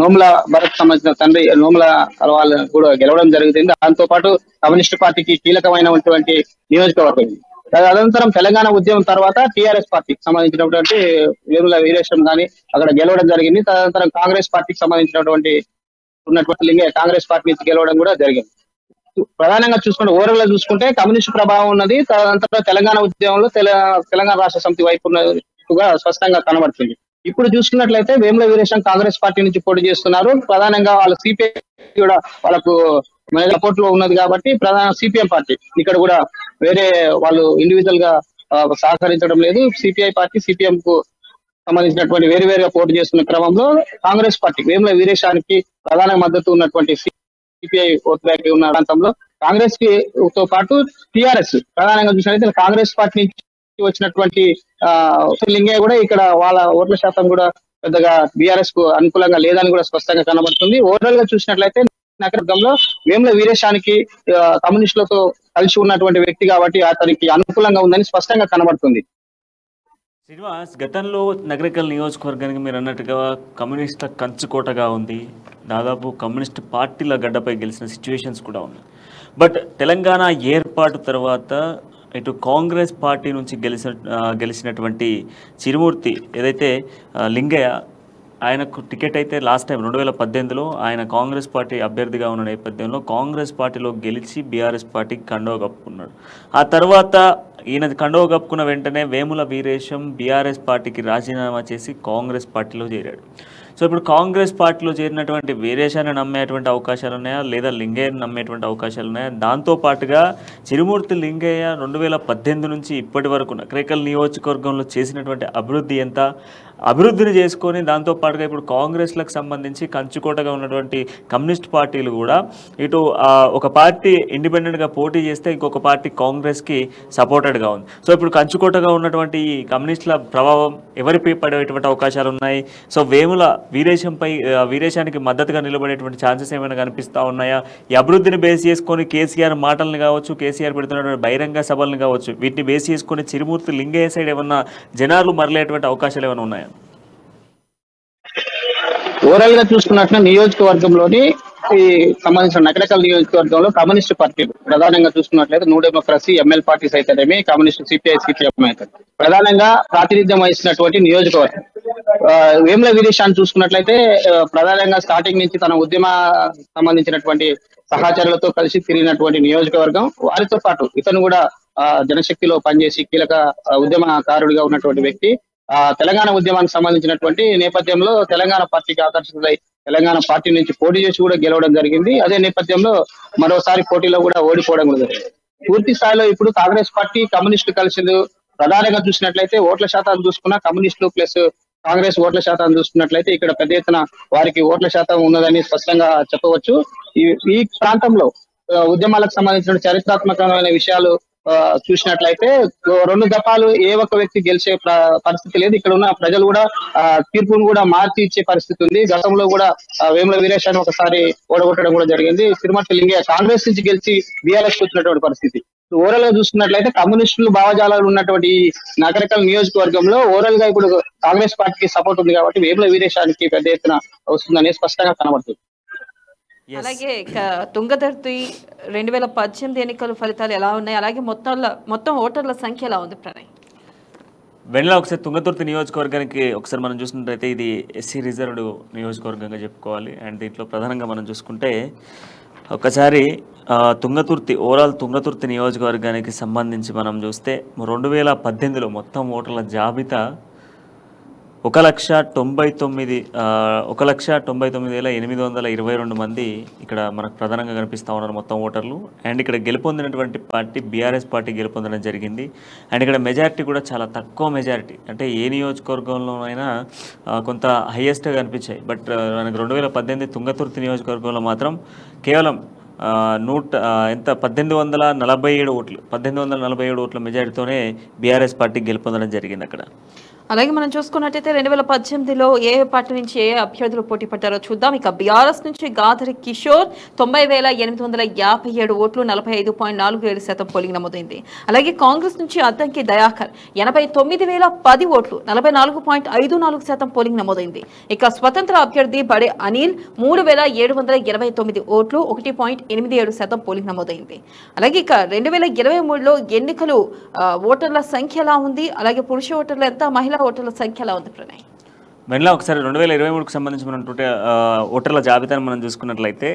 Speaker 3: నోముల భరత్ సంబంధించిన తండ్రి నోముల వాళ్ళు కూడా గెలవడం జరుగుతుంది. దాంతో పాటు కమ్యూనిస్టు పార్టీకి కీలకమైనటువంటి నియోజకవర్గం. అనంతరం తెలంగాణ ఉద్యమం తర్వాత టీఆర్ఎస్ పార్టీకి సంబంధించినటువంటి వేముల వీరేశం గాని అక్కడ గెలవడం జరిగింది. తదనంతరం కాంగ్రెస్ పార్టీకి సంబంధించినటువంటి లింగయ్య కాంగ్రెస్ పార్టీ నుంచి గెలవడం కూడా జరిగింది. ప్రధానంగా చూసుకుంటే ఓవరాల్ గా చూసుకుంటే కమ్యూనిస్ట్ ప్రభావం ఉన్నది. తదనంతరం తెలంగాణ ఉద్యమంలో తెలంగాణ రాష్ట్ర సమితి వైపు ఉన్నట్టుగా స్పష్టంగా కనబడుతుంది. ఇప్పుడు చూసుకున్నట్లయితే వేముల వీరేశం కాంగ్రెస్ పార్టీ నుంచి పోటీ చేస్తున్నారు. ప్రధానంగా వాళ్ళ సిపిఐ కూడా వాళ్ళకు సపోర్ట్ లో ఉన్నది కాబట్టి ప్రధాన సిపిఎం పార్టీ ఇక్కడ కూడా వేరే వాళ్ళు ఇండివిజువల్ గా సహకరించడం లేదు. సిపిఐ పార్టీ సిపిఎం కు సంబంధించినటువంటి వేరువేరుగా పోటీ చేస్తున్న క్రమంలో కాంగ్రెస్ పార్టీ వేముల వీరేశానికి ప్రధాన మద్దతు ఉన్నటువంటి సిపిఐ ఓట్ బ్యాంక్ ఉన్న ప్రాంతంలో కాంగ్రెస్ కి తో పాటు టిఆర్ఎస్ ప్రధానంగా చూసినట్లయితే కాంగ్రెస్ పార్టీ నుంచి వచ్చినటువంటి లింగయ్య కూడా ఇక్కడ వాళ్ళ ఓట్ల శాతం కూడా పెద్దగా బీఆర్ఎస్ కు అనుకూలంగా లేదని కూడా స్పష్టంగా కనబడుతుంది. ఓవరాల్ గా చూసినట్లయితే నగరంలో వేముల వీరేశానికి కమ్యూనిస్టులతో కలిసి ఉన్నటువంటి వ్యక్తి కాబట్టి అతనికి అనుకూలంగా ఉందని స్పష్టంగా కనబడుతుంది.
Speaker 1: శ్రీనివాస్, గతంలో నగరికల్ నియోజకవర్గానికి మీరు అన్నట్టుగా కమ్యూనిస్టుల కంచుకోటగా ఉంది. దాదాపు కమ్యూనిస్ట్ పార్టీల గడ్డపై గెలిచిన సిచ్యువేషన్స్ కూడా ఉన్నాయి. బట్ తెలంగాణ ఏర్పాటు తర్వాత ఇటు కాంగ్రెస్ పార్టీ నుంచి గెలిచినటువంటి చిరుమూర్తి ఏదైతే లింగయ్య, ఆయనకు టికెట్ అయితే లాస్ట్ టైం 2018లో ఆయన కాంగ్రెస్ పార్టీ అభ్యర్థిగా ఉన్న నేపథ్యంలో కాంగ్రెస్ పార్టీలో గెలిచి బీఆర్ఎస్ పార్టీకి కండువా కప్పుకున్నాడు. ఆ తర్వాత ఈయన కండువా కప్పుకున్న వెంటనే వేముల వీరేశం బీఆర్ఎస్ పార్టీకి రాజీనామా చేసి కాంగ్రెస్ పార్టీలో చేరాడు. సో ఇప్పుడు కాంగ్రెస్ పార్టీలో చేరినటువంటి వీరేశాన్ని నమ్మేటువంటి అవకాశాలు ఉన్నాయా, లేదా లింగయ్యని నమ్మేటువంటి అవకాశాలు ఉన్నాయా? దాంతోపాటుగా చిరుమూర్తి లింగయ్య 2018 నుంచి ఇప్పటి వరకు నగరికల్ నియోజకవర్గంలో చేసినటువంటి అభివృద్ధి ఎంత, అభివృద్ధిని చేసుకొని దాంతోపాటుగా ఇప్పుడు కాంగ్రెస్లకు సంబంధించి కంచుకోటగా ఉన్నటువంటి కమ్యూనిస్ట్ పార్టీలు కూడా ఇటు ఒక పార్టీ ఇండిపెండెంట్గా పోటీ చేస్తే ఇంకొక పార్టీ కాంగ్రెస్కి సపోర్టెడ్గా ఉంది. సో ఇప్పుడు కంచుకోటగా ఉన్నటువంటి ఈ కమ్యూనిస్టుల ప్రభావం ఎవరిపై పడేటువంటి అవకాశాలు ఉన్నాయి? సో వేముల వీరేశానికి మద్దతుగా నిలబడేటువంటి ఛాన్సెస్ ఏమైనా కనిపిస్తూ ఉన్నాయా? ఈ అభివృద్ధిని బేస్ చేసుకొని కేసీఆర్ మాటలను కావచ్చు, కేసీఆర్ పెడుతున్నటువంటి బహిరంగ సభలను కావచ్చు, వీటిని బేస్ చేసుకొని చిరుమూర్తి లింగయ్య సైడ్ ఏమన్నా జనాలు మరలేటువంటి అవకాశాలు ఏమైనా ఉన్నాయా?
Speaker 3: ఓవరాల్ గా చూసుకున్నట్లు నియోజకవర్గంలోని ఈ సంబంధించిన నగరికల్ నియోజకవర్గంలో కమ్యూనిస్ట్ పార్టీలు ప్రధానంగా చూసుకున్నట్లయితే న్యూ డెమోక్రసీ ఎంఎల్ పార్టీస్ అయితేనేమి కమ్యూనిస్ట్ సిపిఐ సిపిఎం అయితే ప్రధానంగా ప్రాతినిధ్యం వహిస్తున్నటువంటి నియోజకవర్గం. వేముల వీరేశాన్ని చూసుకున్నట్లయితే ప్రధానంగా స్టార్టింగ్ నుంచి తన ఉద్యమ సంబంధించినటువంటి సహచరులతో కలిసి తిరిగినటువంటి నియోజకవర్గం. వారితో పాటు ఇతను కూడా జనశక్తిలో పనిచేసి కీలక ఉద్యమకారుడిగా ఉన్నటువంటి వ్యక్తి. తెలంగాణ ఉద్యమానికి సంబంధించినటువంటి నేపథ్యంలో తెలంగాణ పార్టీకి ఆకర్షితులై తెలంగాణ పార్టీ నుంచి పోటీ చేసి కూడా గెలవడం జరిగింది. అదే నేపథ్యంలో మరోసారి పోటీలో కూడా ఓడిపోవడం కూడా జరిగింది. పూర్తి స్థాయిలో ఇప్పుడు కాంగ్రెస్ పార్టీ కమ్యూనిస్టు కలిసి ప్రధానంగా చూసినట్లయితే ఓట్ల శాతం చూసుకున్నా కమ్యూనిస్టులు ప్లస్ కాంగ్రెస్ ఓట్ల శాతం చూసుకున్నట్లయితే ఇక్కడ పెద్ద ఎత్తున వారికి ఓట్ల శాతం ఉన్నదని స్పష్టంగా చెప్పవచ్చు. ఈ ప్రాంతంలో ఉద్యమాలకు సంబంధించిన చరిత్రాత్మకమైన విషయాలు చూసినట్లయితే 2 దఫాలు ఏ ఒక్క వ్యక్తి గెలిచే పరిస్థితి లేదు. ఇక్కడ ఉన్న ప్రజలు కూడా తీర్పును కూడా మార్చి ఇచ్చే పరిస్థితి ఉంది. గతంలో కూడా వేముల వీరేశాన్ని ఒకసారి ఓడగొట్టడం కూడా జరిగింది. తిరుమల లింగయ్య కాంగ్రెస్ నుంచి గెలిచి బీఆర్ఎస్ వచ్చినటువంటి పరిస్థితి. ఓవరాల్ గా చూసుకున్నట్లయితే కమ్యూనిస్టులు భావజాలాలు ఉన్నటువంటి ఈ నగరకల్ నియోజకవర్గంలో ఓవరాల్ గా ఇప్పుడు కాంగ్రెస్ పార్టీకి సపోర్ట్ ఉంది కాబట్టి వేముల వీరేశానికి పెద్ద ఎత్తున వస్తుందని స్పష్టంగా కనబడుతుంది.
Speaker 2: అలాగే తుంగతుర్తి 2018 ఎన్నికల ఫలితాలు ఎలా ఉన్నాయి, అలాగే మొత్తం ఓటర్ల సంఖ్య ఎలా ఉంది ప్రణయ్?
Speaker 1: వెన్నెల ఒకసారి తుంగతుర్తి నియోజకవర్గానికి ఒకసారి మనం చూసినట్లయితే ఇది ఎస్సీ రిజర్వ్డ్ నియోజకవర్గంగా చెప్పుకోవాలి. అండ్ దీంట్లో ప్రధానంగా మనం చూసుకుంటే ఒకసారి ఓవరాల్ తుంగతుర్తి నియోజకవర్గానికి సంబంధించి మనం చూస్తే 2018లో మొత్తం ఓటర్ల జాబితా 1,99,822 మంది ఇక్కడ మనకు ప్రధానంగా కనిపిస్తూ ఉన్నారు మొత్తం ఓటర్లు. అండ్ ఇక్కడ గెలుపొందినటువంటి పార్టీ బీఆర్ఎస్ పార్టీ గెలుపొందడం జరిగింది. అండ్ ఇక్కడ మెజారిటీ కూడా చాలా తక్కువ మెజారిటీ, అంటే ఏ నియోజకవర్గంలోనైనా కొంత హైయెస్ట్గా కనిపించాయి. బట్ మనకు 2018 తుంగతుర్తి నియోజకవర్గంలో మాత్రం కేవలం 1847 ఓట్ల మెజారిటీతోనే బీఆర్ఎస్ పార్టీ గెలుపొందడం జరిగింది అక్కడ.
Speaker 2: అలాగే మనం చూసుకున్నట్టయితే 2018లో ఏ పార్టీ నుంచి ఏ అభ్యర్థులు పోటీ పడ్డారో చూద్దాం. ఇక బీఆర్ఎస్ నుంచి గాదరి కిషోర్ 90,857 ఓట్లు 45.47% పోలింగ్ నమోదైంది. అలాగే కాంగ్రెస్ నుంచి అద్దంకి దయాకర్ 89,010 ఓట్లు 44.54% పోలింగ్ నమోదైంది. ఇక స్వతంత్ర అభ్యర్థి బడే అనిల్ 3,729 ఓట్లు 1.87% పోలింగ్ నమోదైంది. అలాగే ఇక 2023లో ఎన్నికలు ఓటర్ల సంఖ్య ఎలా ఉంది, అలాగే పురుష ఓటర్లు ఎంత, మహిళా ఓటర్ల సంఖ్య ఎలా ఉంది ప్రణయ్?
Speaker 1: వెన్నెల ఒకసారి 2023కు సంబంధించి మనం ఓటర్ల జాబితాను మనం చూసుకున్నట్లయితే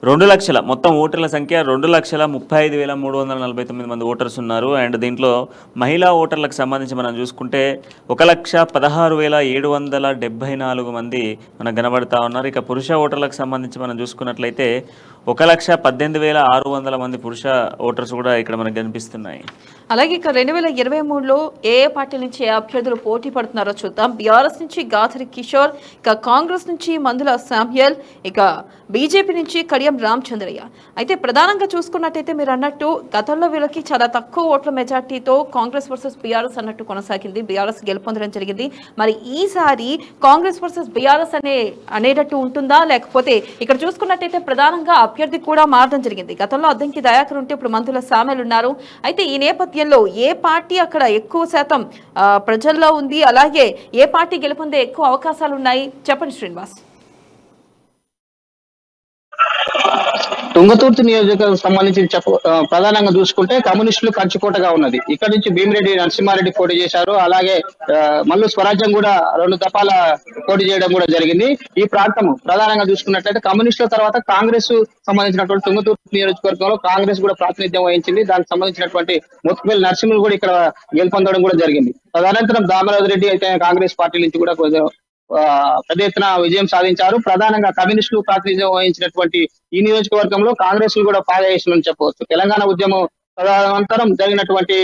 Speaker 1: 2,00,000 మొత్తం ఓటర్ల సంఖ్య 2,35,349 మంది ఓటర్స్ ఉన్నారు. అండ్ దీంట్లో మహిళా ఓటర్లకు సంబంధించి మనం చూసుకుంటే 1,16,774 మంది మనకు కనబడతా ఉన్నారు. ఇక పురుష ఓటర్లకు సంబంధించి మనం చూసుకున్నట్లయితే 1,18,600 మంది పురుష ఓటర్స్ కూడా ఇక్కడ మనకు కనిపిస్తున్నాయి.
Speaker 2: అలాగే ఇక 2023లో ఏ పార్టీ నుంచి ఏ అభ్యర్థులు పోటీ పడుతున్నారో చూద్దాం. బీఆర్ఎస్ నుంచి గాథరి కిషోర్, ఇక కాంగ్రెస్ నుంచి మందుల శామ్యుయల్, ఇక బీజేపీ నుంచి కడియం రామచంద్రయ్య. అయితే ప్రధానంగా చూసుకున్నట్టయితే మీరు అన్నట్టు గతంలో వీళ్ళకి చాలా తక్కువ ఓట్ల మెజార్టీతో కాంగ్రెస్ వర్సెస్ బీఆర్ఎస్ అన్నట్టు కొనసాగింది. బీఆర్ఎస్ గెలుపొందడం జరిగింది. మరి ఈసారి కాంగ్రెస్ వర్సెస్ బీఆర్ఎస్ అనేటట్టు ఉంటుందా, లేకపోతే ఇక్కడ చూసుకున్నట్టయితే ప్రధానంగా అభ్యర్థి కూడా మారడం జరిగింది. గతంలో అద్దంకి దయాకర్ ఉంటే ఇప్పుడు మందుల శామ్యుల్ ఉన్నారు. అయితే ఈ నేపథ్యంలో ఏ పార్టీ అక్కడ ఎక్కువ శాతం ప్రజల్లో ఉంది, అలాగే ఏ పార్టీ గెలుపొందే ఎక్కువ అవకాశాలు ఉన్నాయి, చెప్పండి శ్రీనివాస్.
Speaker 3: తుంగతుర్తి నియోజకవర్గం సంబంధించి ప్రధానంగా చూసుకుంటే కమ్యూనిస్టులు కంచుకోటగా ఉన్నది. ఇక్కడ నుంచి భీమిరెడ్డి నరసింహారెడ్డి పోటీ చేశారు. అలాగే మల్లు స్వరాజ్యం కూడా 2 దఫాల పోటీ చేయడం కూడా జరిగింది. ఈ ప్రాంతం ప్రధానంగా చూసుకున్నట్లయితే కమ్యూనిస్టుల తర్వాత కాంగ్రెస్ సంబంధించినటువంటి తుంగతుర్తి నియోజకవర్గంలో కాంగ్రెస్ కూడా ప్రాతినిధ్యం వహించింది. దానికి సంబంధించినటువంటి ముత్తుపల్లి నరసింహులు కూడా ఇక్కడ గెలుపొందడం కూడా జరిగింది. తదనంతరం దామరాజు రెడ్డి అయితే కాంగ్రెస్ పార్టీ నుంచి కూడా పెద్ద ఎత్తున విజయం సాధించారు. ప్రధానంగా కమ్యూనిస్టులు ప్రాతినిధ్యం వహించినటువంటి ఈ నియోజకవర్గంలో కాంగ్రెస్ కూడా పాదయాత్రని చెప్పవచ్చు. తెలంగాణ ఉద్యమం తదనంతరం జరిగినటువంటి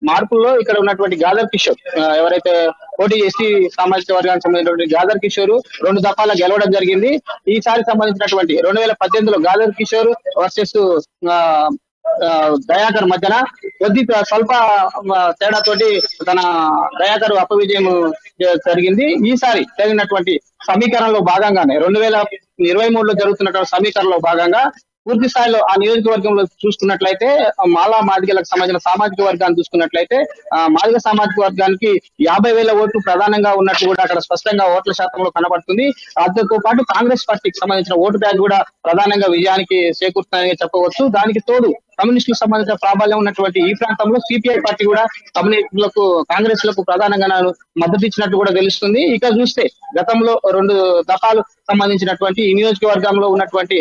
Speaker 3: మార్పుల్లో ఇక్కడ ఉన్నటువంటి గాదర్ కిషోర్ ఎవరైతే పోటీ చేసి సామాజిక వర్గానికి సంబంధించినటువంటి గాదర్ కిషోర్ 2 దఫాల గెలవడం జరిగింది. ఈసారి సంబంధించినటువంటి 2018లో గాదర్ కిషోర్ వర్సెస్ దయాకర్ మధ్యన స్వల్ప తేడాతోటి తన దయాకర్ అపవిజయం జరిగింది. ఈసారి జరిగినటువంటి సమీకరణలో భాగంగానే 2023లో జరుగుతున్నటువంటి సమీకరణలో భాగంగా పూర్తి స్థాయిలో ఆ నియోజకవర్గంలో చూసుకున్నట్లయితే మాలా మాదిగలకు సంబంధించిన సామాజిక వర్గాన్ని చూసుకున్నట్లయితే మాదిగ సామాజిక వర్గానికి 50,000 ఓట్లు ప్రధానంగా ఉన్నట్టు కూడా అక్కడ స్పష్టంగా ఓట్ల శాతంలో కనబడుతుంది. దాంతో పాటు కాంగ్రెస్ పార్టీకి సంబంధించిన ఓటు బ్యాంక్ కూడా ప్రధానంగా విజయానికి చేకూరుతుందని చెప్పవచ్చు. దానికి తోడు కమ్యూనిస్టులకు సంబంధించిన ప్రాబల్యం ఉన్నటువంటి ఈ ప్రాంతంలో సిపిఐ పార్టీ కూడా కమ్యూనిస్టులకు కాంగ్రెస్ లకు ప్రధానంగా మద్దతు ఇచ్చినట్టు కూడా తెలుస్తుంది. ఇక చూస్తే గతంలో 2 దఫాలు సంబంధించినటువంటి ఈ నియోజకవర్గంలో ఉన్నటువంటి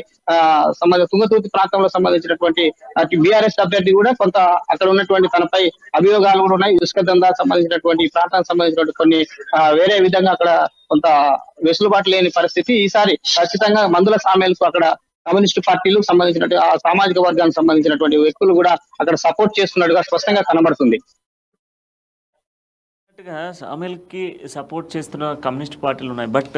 Speaker 3: తుంగతుర్తి ప్రాంతంలో సంబంధించినటువంటి బీఆర్ఎస్ అభ్యర్థి కూడా కొంత అక్కడ ఉన్నటువంటి తనపై అభియోగాలు కూడా ఉన్నాయి. ఇసుక దందా సంబంధించినటువంటి ప్రాంతానికి సంబంధించినటువంటి కొన్ని వేరే విధంగా అక్కడ కొంత వెసులుబాటు లేని పరిస్థితి. ఈసారి ఖచ్చితంగా మందుల సామ్యాలకు అక్కడ కమ్యూనిస్టు పార్టీలకు సంబంధించినటువంటి ఆ సామాజిక వర్గానికి సంబంధించినటువంటి వ్యక్తులు కూడా అక్కడ సపోర్ట్ చేస్తున్నట్టుగా స్పష్టంగా కనబడుతుంది.
Speaker 1: సామెల్కి సపోర్ట్ చేస్తున్న కమ్యూనిస్ట్ పార్టీలు ఉన్నాయి. బట్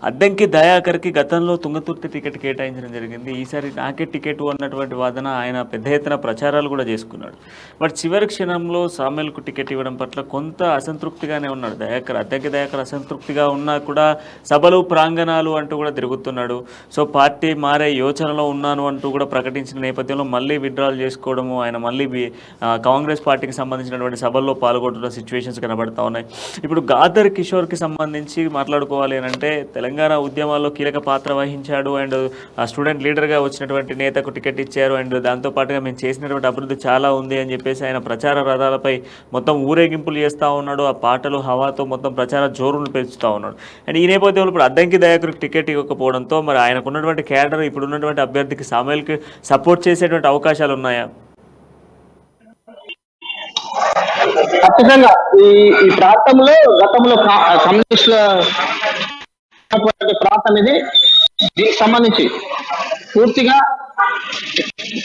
Speaker 1: అద్దంకి దయాకర్కి గతంలో తుంగతుర్తి టికెట్ కేటాయించడం జరిగింది. ఈసారి నాకే టికెట్ అన్నటువంటి వాదన ఆయన పెద్ద ఎత్తున ప్రచారాలు కూడా చేసుకున్నాడు. బట్ చివరి క్షణంలో సామెల్కు టికెట్ ఇవ్వడం పట్ల కొంత అసంతృప్తిగానే ఉన్నాడు అద్దంకి దయాకర్ అసంతృప్తిగా ఉన్నా కూడా సభలు ప్రాంగణాలు అంటూ కూడా తిరుగుతున్నాడు. సో పార్టీ మారే యోచనలో ఉన్నాను అంటూ కూడా ప్రకటించిన నేపథ్యంలో మళ్ళీ విత్డ్రాల్ చేసుకోవడము, ఆయన మళ్ళీ కాంగ్రెస్ పార్టీకి సంబంధించినటువంటి సభల్లో పాల్గొంటున్న సిచ్యువేషన్స్ కనబడతా ఉన్నాయి. ఇప్పుడు గాదర్ కిషోర్కి సంబంధించి మాట్లాడుకోవాలి అని అంటే తెలంగాణ ఉద్యమాల్లో కీలక పాత్ర వహించాడు. అండ్ స్టూడెంట్ లీడర్గా వచ్చినటువంటి నేతకు టికెట్ ఇచ్చారు. అండ్ దాంతోపాటుగా మేము చేసినటువంటి అభివృద్ధి చాలా ఉంది అని చెప్పేసి ఆయన ప్రచార రథాలపై మొత్తం ఊరేగింపులు చేస్తూ ఉన్నాడు. ఆ పాటలు హవాతో మొత్తం ప్రచార జోరును పెంచుతూ ఉన్నాడు. అండ్ ఈ నేపథ్యంలో ఇప్పుడు అద్దంకి దయాకర్కి టికెట్ ఇవ్వకపోవడంతో మరి ఆయనకు ఉన్నటువంటి క్యాడర్ ఇప్పుడు ఉన్నటువంటి అభ్యర్థికి సామెల్కి సపోర్ట్ చేసేటువంటి అవకాశాలు ఉన్నాయా?
Speaker 3: ఖచ్చితంగా ఈ ప్రాంతంలో గతంలో కమ్యూనిస్టుల ప్రాంతం ఇది. దీనికి సంబంధించి పూర్తిగా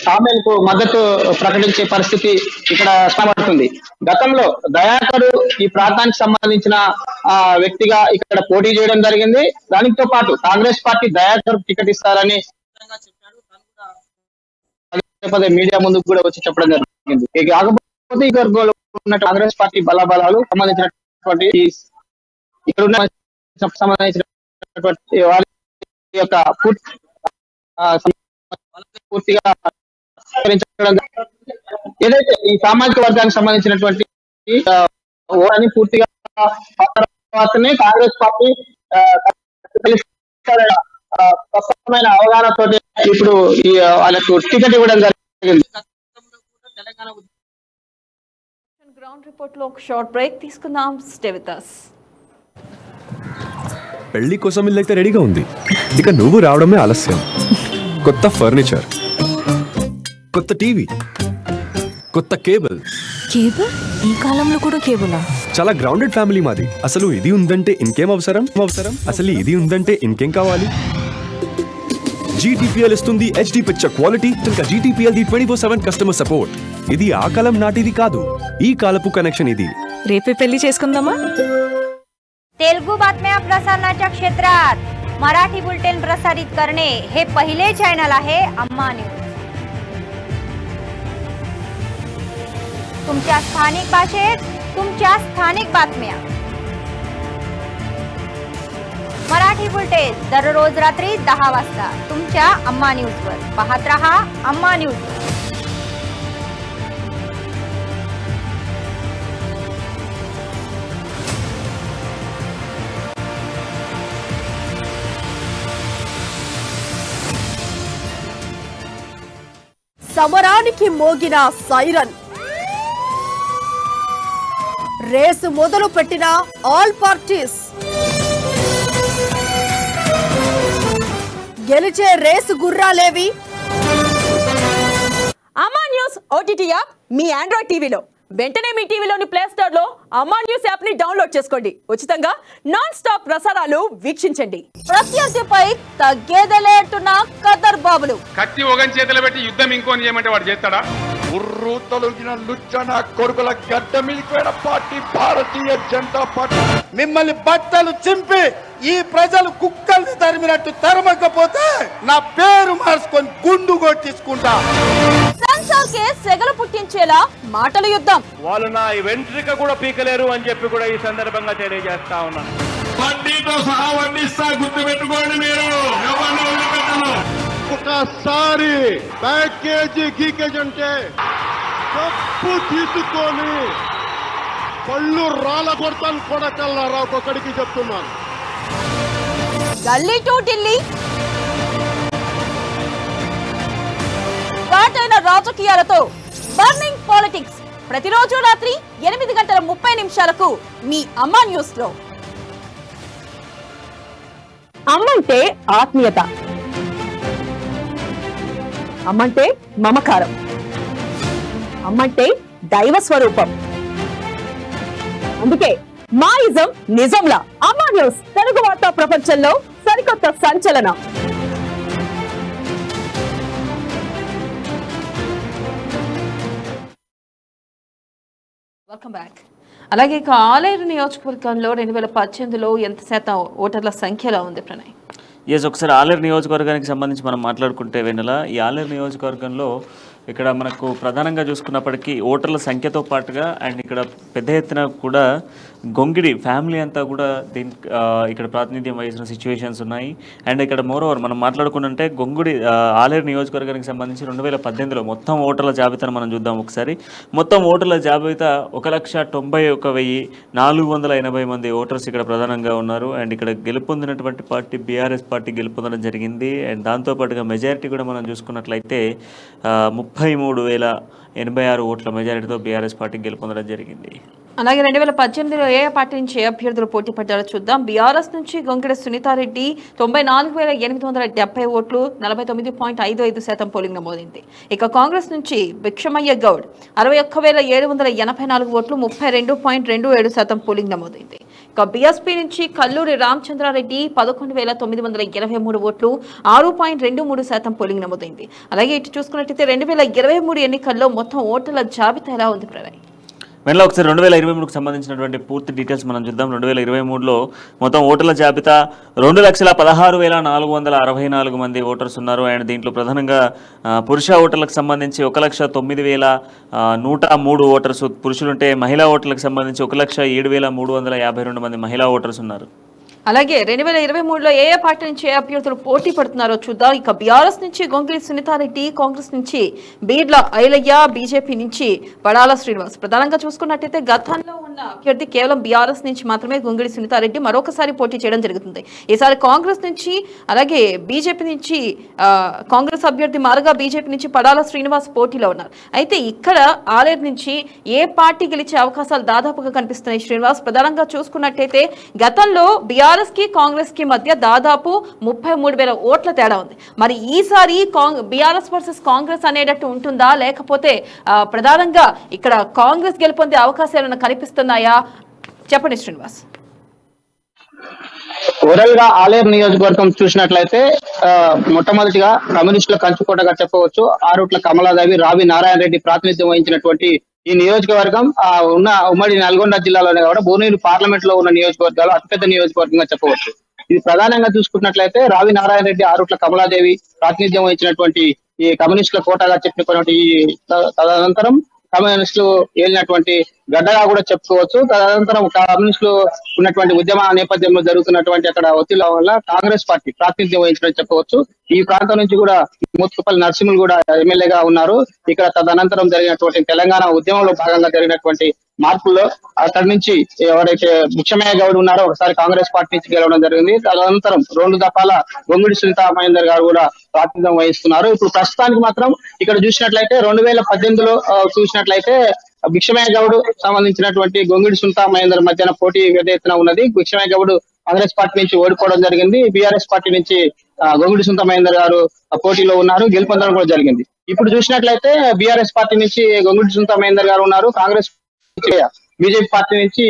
Speaker 3: సామెల్కు మద్దతు ప్రకటించే పరిస్థితి ఇక్కడ కనబడుతుంది. గతంలో దయాకరు ఈ ప్రాంతానికి సంబంధించిన వ్యక్తిగా ఇక్కడ పోటీ చేయడం జరిగింది. దానితో పాటు కాంగ్రెస్ పార్టీ దయాకర్ టికెట్ ఇస్తారని పదే మీడియా ముందుకు కూడా వచ్చి చెప్పడం జరిగింది. కాకపోతే ఇక్కడ ఉన్న కాంగ్రెస్ పార్టీ బలాబలాలు సంబంధించినటువంటి ఇక్కడ ఉన్న సంబంధించినటువంటి వారి యొక్క పూర్తిగా ఏదైతే ఈ సామాజిక వర్గానికి సంబంధించినటువంటి ఓడని పూర్తిగా తర్వాతనే కాంగ్రెస్ పార్టీ స్పష్టమైన అవగాహనతో ఇప్పుడు వాళ్ళకు టికెట్ ఇవ్వడం జరిగింది. తెలంగాణ
Speaker 2: గ్రౌండ్ రిపోర్ట్ లో ఒక షార్ట్ బ్రేక్ తీసుకుందాం. Stay with us.
Speaker 4: పెళ్లి కోసం ఇల్లైతే రెడీగా ఉంది, ఇక నువ్వు రావడమే ఆలస్యం. కొత్త ఫర్నిచర్, కొత్త టీవీ, కొత్త కేబుల్.
Speaker 5: ఈ కాలంలో కూడా కేబులా?
Speaker 4: చాలా గ్రౌండెడ్ ఫ్యామిలీ మాది. అసలు ఇది ఉందంటే ఇంకేం అవసరం? అసలు ఇది ఉందంటే ఇంకేం కావాలి? GTPL ఇస్తుంది HD పిక్చర్ క్వాలిటీ, ఇంకా GTPL ది 24/7 కస్టమర్ సపోర్ట్. ఇది ఆ కాలం నాటిది కాదు, ఈ కాలపు కనెక్షన్ ఇది.
Speaker 5: రేపే పెళ్లి చేసుకుందామా?
Speaker 6: तेलुगू बातम्या प्रसारणाच्या क्षेत्रात मराठी बुलेटिन प्रसारित करणे हे पहिले चॅनल आहे अम्मा न्यूज. तुमच्या स्थानिक भाषेत तुमच्या स्थानिक बातम्या. मराठी बुलेटिन दररोज रात्री 10 वाजता तुमच्या अम्मा न्यूजवर. पाहत रहा अम्मा न्यूज.
Speaker 7: సమరానికి మోగిన సైరన్, రేసు మొదలు పెట్టిన ఆల్ పార్టీస్, గెలిచే రేసు గుర్రాలేవి?
Speaker 8: అమ్మా న్యూస్ ఓటీటీ యాప్ మీ ఆండ్రాయిడ్ టీవీలో వెంటనే మీ టీవీలోని ప్లే స్టోర్ లో అమ్మా న్యూస్ యాప్ ని డౌన్లోడ్ చేసుకోండి. ఉచితంగా నాన్ స్టాప్ ప్రసారాలు వీక్షించండి.
Speaker 2: ప్రత్యర్థిపై తగ్గేదలేటున్న ఖదర్ బాబులు.
Speaker 9: కత్తి ఒకని చేతిలో పెట్టి యుద్ధం ఇంకోని చేయమంటే వాడు చేస్తాడా?
Speaker 10: ఉర్రు తొలగిన లుచ్చన కొడుకుల గడ్డ మీదకి పార్టీ భారతీయ జనతా పార్టీ. మిమ్మల్ని బట్టలు చింపి ఈ ప్రజలు కుక్కల్ని తరిమినట్టు తరమకపోతే నా పేరు మార్చుకొని గుండు కొట్టించుకుంటా.
Speaker 2: సెన్సార్ కే సెగలు పుట్టించేలా మాటల యుద్ధం.
Speaker 11: వాళ్ళు నా వెంట్రిక కూడా పీకలేరు అని చెప్పి కూడా ఈ సందర్భంగా తెలియజేస్తా ఉన్నాను.
Speaker 9: వడ్డీతో సహా వడ్డిస్తా, గుర్తు పెట్టుకోండి మీరు.
Speaker 10: ఒకసారి ప్యాకేజీ గీకేజ్ అంటే తప్పు తీసుకొని పళ్ళు రాళ్ళ కొడతాను కొడకల్లారా, ఒక్కొక్కడికి చెప్తున్నాను.
Speaker 2: గల్లీ టు ఢిల్లీ ఘాటైన రాజకీయాలతో బర్నింగ్ పాలిటిక్స్ ప్రతిరోజు రాత్రి 8:30 మీ అమ్మా న్యూస్ లో.
Speaker 8: అమ్మంటే ఆత్మీయత, అమ్మంటే మమకారం, అమ్మంటే దైవ స్వరూపం. అందుకే మా ఇజం నిజంలా. అమ్మా న్యూస్ తెలుగు వార్తా ప్రపంచంలో సరికొత్త సంచలనం.
Speaker 2: Welcome back. అలాగే ఇక ఆలేరు నియోజకవర్గంలో 2018లో ఎంత శాతం ఓటర్ల సంఖ్యలో ఉంది ప్రణయ్?
Speaker 1: ఒకసారి ఆలేరు నియోజకవర్గానికి సంబంధించి మనం మాట్లాడుకుంటే వెన్నెల, ఈ ఆలేరు నియోజకవర్గంలో ఇక్కడ మనకు ప్రధానంగా చూసుకున్నప్పటికీ ఓటర్ల సంఖ్యతో పాటుగా అండ్ ఇక్కడ పెద్ద ఎత్తున కూడా గొంగిడి ఫ్యామిలీ అంతా కూడా ఇక్కడ ప్రాతినిధ్యం వహించిన సిచ్యువేషన్స్ ఉన్నాయి. అండ్ ఇక్కడ మోరోవర్ మనం మాట్లాడుకుంటే ఆలేరు నియోజకవర్గానికి సంబంధించి 2018లో మొత్తం ఓటర్ల జాబితాను మనం చూద్దాం ఒకసారి. మొత్తం ఓటర్ల జాబితా 1,91,480 మంది ఓటర్స్ ఇక్కడ ప్రధానంగా ఉన్నారు. అండ్ ఇక్కడ గెలుపొందినటువంటి పార్టీ బీఆర్ఎస్ పార్టీ గెలుపొందడం జరిగింది. అండ్ దాంతోపాటుగా మెజారిటీ కూడా మనం చూసుకున్నట్లయితే 33,086 ఓట్ల మెజారిటీతో బీఆర్ఎస్ పార్టీ గెలుపొందడం జరిగింది.
Speaker 2: అలాగే 2018లో ఏ పార్టీ నుంచి ఏ అభ్యర్థులు పోటీ పడ్డారో చూద్దాం. బీఆర్ఎస్ నుంచి గొంగిడి సునీతారెడ్డి 94,870 ఓట్లు 49.55% పోలింగ్ నమోదైంది. ఇక కాంగ్రెస్ నుంచి భిక్షమయ్య గౌడ్ 61,784 ఓట్లు 32.27% పోలింగ్ నమోదైంది. ఇక బీఎస్పీ నుంచి కల్లూరి రామచంద్రారెడ్డి 11,983 ఓట్లు 6.23% పోలింగ్ నమోదైంది. అలాగే ఇటు చూసుకున్నట్టయితే 2023 ఎన్నికల్లో మొత్తం ఓటర్ల జాబితా ఎలా ఉంది ప్రణయ్?
Speaker 1: వెనలో ఒకసారి 2023కు సంబంధించినటువంటి పూర్తి డీటెయిల్స్ మనం చూద్దాం. 2023లో మొత్తం ఓటర్ల జాబితా 2,16,464 మంది ఓటర్స్ ఉన్నారు. అండ్ దీంట్లో ప్రధానంగా పురుష ఓటర్లకు సంబంధించి 1,09,103 ఓటర్స్ పురుషులుంటే, మహిళా ఓటర్లకు సంబంధించి 1,07,352 మంది మహిళా ఓటర్స్ ఉన్నారు.
Speaker 2: అలాగే 2023లో ఏ పార్టీ నుంచి ఏ అభ్యర్థులు పోటీ పడుతున్నారో చూద్దాం. ఇక బీఆర్ఎస్ నుంచి గొంగిడి సునీతారెడ్డి, కాంగ్రెస్ నుంచి బీర్ల ఐలయ్య, బీజేపీ నుంచి పడాల శ్రీనివాస్. ప్రధానంగా చూసుకున్నట్టయితే గతంలో ఉన్న అభ్యర్థి కేవలం బీఆర్ఎస్ నుంచి మాత్రమే గొంగిడి సునీతారెడ్డి మరొకసారి పోటీ చేయడం జరుగుతుంది. ఈసారి కాంగ్రెస్ నుంచి అలాగే బీజేపీ నుంచి కాంగ్రెస్ అభ్యర్థి మారుగా బీజేపీ నుంచి పడాల శ్రీనివాస్ పోటీలో ఉన్నారు. అయితే ఇక్కడ ఆలేరు నుంచి ఏ పార్టీ గెలిచే అవకాశాలు దాదాపుగా కనిపిస్తున్నాయి శ్రీనివాస్? ప్రధానంగా చూసుకున్నట్టయితే గతంలో బీఆర్ఎస్ కి కాంగ్రెస్ కి మధ్య దాదాపు 33,000 ఓట్ల తేడా ఉంది. మరి ఈసారి బీఆర్ఎస్ వర్సెస్ కాంగ్రెస్ అనేటట్టు ఉంటుందా, లేకపోతే ప్రధానంగా ఇక్కడ కాంగ్రెస్ గెలుపొందే అవకాశాలు కనిపిస్తున్నాయా? చెప్పండి శ్రీనివాస్.
Speaker 3: ఓవరాల్ గా ఆలేరు నియోజకవర్గం చూసినట్లయితే మొట్టమొదటిగా కమ్యూనిస్టుల కంచుకోటగా చెప్పవచ్చు. ఆరుట్ల కమలాదేవి, రావి నారాయణ రెడ్డి ప్రాతినిధ్యం వహించినటువంటి ఈ నియోజకవర్గం ఉన్న ఉమ్మడి నల్గొండ జిల్లాలోనే కూడా భువనగిరి పార్లమెంట్ లో ఉన్న నియోజకవర్గాలు అతిపెద్ద నియోజకవర్గంగా చెప్పవచ్చు. ఇది ప్రధానంగా చూసుకున్నట్లయితే రావి నారాయణ రెడ్డి, ఆరుట్ల కమలాదేవి ప్రాతినిధ్యం వహించినటువంటి ఈ కమ్యూనిస్టుల కోటగా చెప్పినటువంటి ఈ తదనంతరం కమ్యూనిస్టులు ఏలినటువంటి గడ్డగా కూడా చెప్పుకోవచ్చు. తదనంతరం కమ్యూనిస్టులు ఉన్నటువంటి ఉద్యమ నేపథ్యంలో జరుగుతున్నటువంటి అక్కడ ఒత్తిళ్ల వల్ల కాంగ్రెస్ పార్టీ ప్రాతినిధ్యం వహించినట్టు చెప్పవచ్చు. ఈ ప్రాంతం నుంచి కూడా మోత్కుపల్లి నరసింహులు కూడా ఎమ్మెల్యేగా ఉన్నారు. ఇక్కడ తదనంతరం జరిగినటువంటి తెలంగాణ ఉద్యమంలో భాగంగా జరిగినటువంటి మార్పుల్లో అక్కడి నుంచి ఎవరైతే భిక్షమయ్య గౌడ్ ఉన్నారో ఒకసారి కాంగ్రెస్ పార్టీ నుంచి గెలవడం జరిగింది. తదనంతరం 2 దఫాల గొంగిడి సునీతా మహేందర్ గారు కూడా ప్రాతినిధ్యం వహిస్తున్నారు. ఇప్పుడు ప్రస్తుతానికి మాత్రం ఇక్కడ చూసినట్లయితే 2018లో చూసినట్లయితే భిక్షమయ్య గౌడ్ సంబంధించినటువంటి గొంగిడి సునీతా మహేందర్ మధ్యన పోటీ పెద్ద ఎత్తున ఉన్నది. భిక్షమయ్య గౌడ్ కాంగ్రెస్ పార్టీ నుంచి ఓడిపోవడం జరిగింది. బీఆర్ఎస్ పార్టీ నుంచి గొంగిడి సునీతా మహేందర్ గారు పోటీలో ఉన్నారు, గెలుపొందడం కూడా జరిగింది. ఇప్పుడు చూసినట్లయితే బీఆర్ఎస్ పార్టీ నుంచి గొంగిడి సునీతా మహేందర్ గారు ఉన్నారు, కాంగ్రెస్ బీజేపీ పార్టీ నుంచి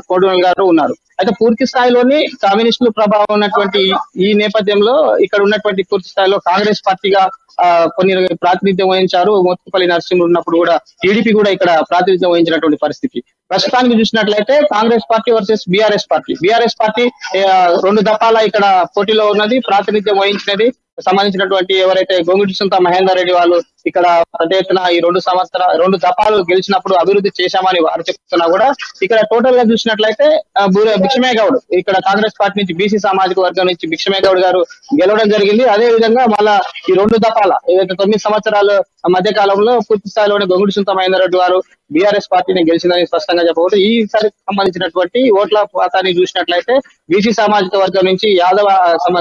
Speaker 3: కోడుమల్ గారు ఉన్నారు. అయితే పూర్తి స్థాయిలోని కమ్యూనిస్టులు ప్రభావం ఉన్నటువంటి ఈ నేపథ్యంలో ఇక్కడ ఉన్నటువంటి పూర్తి స్థాయిలో కాంగ్రెస్ పార్టీగా కొన్ని ప్రాతినిధ్యం వహించారు. మోత్కుపల్లి నరసింహులు ఉన్నప్పుడు కూడా టీడీపీ కూడా ఇక్కడ ప్రాతినిధ్యం వహించినటువంటి పరిస్థితి. ప్రస్తుతానికి చూసినట్లయితే Congress party versus BRS party 2 దఫాల ఇక్కడ పోటీలో ఉన్నది, ప్రాతినిధ్యం వహించినది. సంబంధించినటువంటి ఎవరైతే గొంగిడి సునీతా మహేందర్ రెడ్డి వాళ్ళు ఇక్కడ పెద్ద ఎత్తున ఈ 2 దఫాలు గెలిచినప్పుడు అభివృద్ధి చేశామని వారు చెప్తున్నా కూడా ఇక్కడ టోటల్ గా చూసినట్లయితే భిక్షమయ్య గౌడ్ ఇక్కడ కాంగ్రెస్ పార్టీ నుంచి బీసీ సామాజిక వర్గం నుంచి భిక్షమయ్య గౌడ్ గారు గెలవడం జరిగింది. అదే విధంగా మళ్ళా ఈ 2 దఫాల ఏదైతే 9 సంవత్సరాల మధ్య కాలంలో పూర్తి స్థాయిలోనే గొంగిడి సునీతా మహేందర్ రెడ్డి గారు బీఆర్ఎస్ పార్టీని గెలిచిందని స్పష్టంగా చెప్పవచ్చు. ఈసారి సంబంధించినటువంటి ఓట్ల శాతాన్ని చూసినట్లయితే బీసీ సామాజిక వర్గం నుంచి యాదవ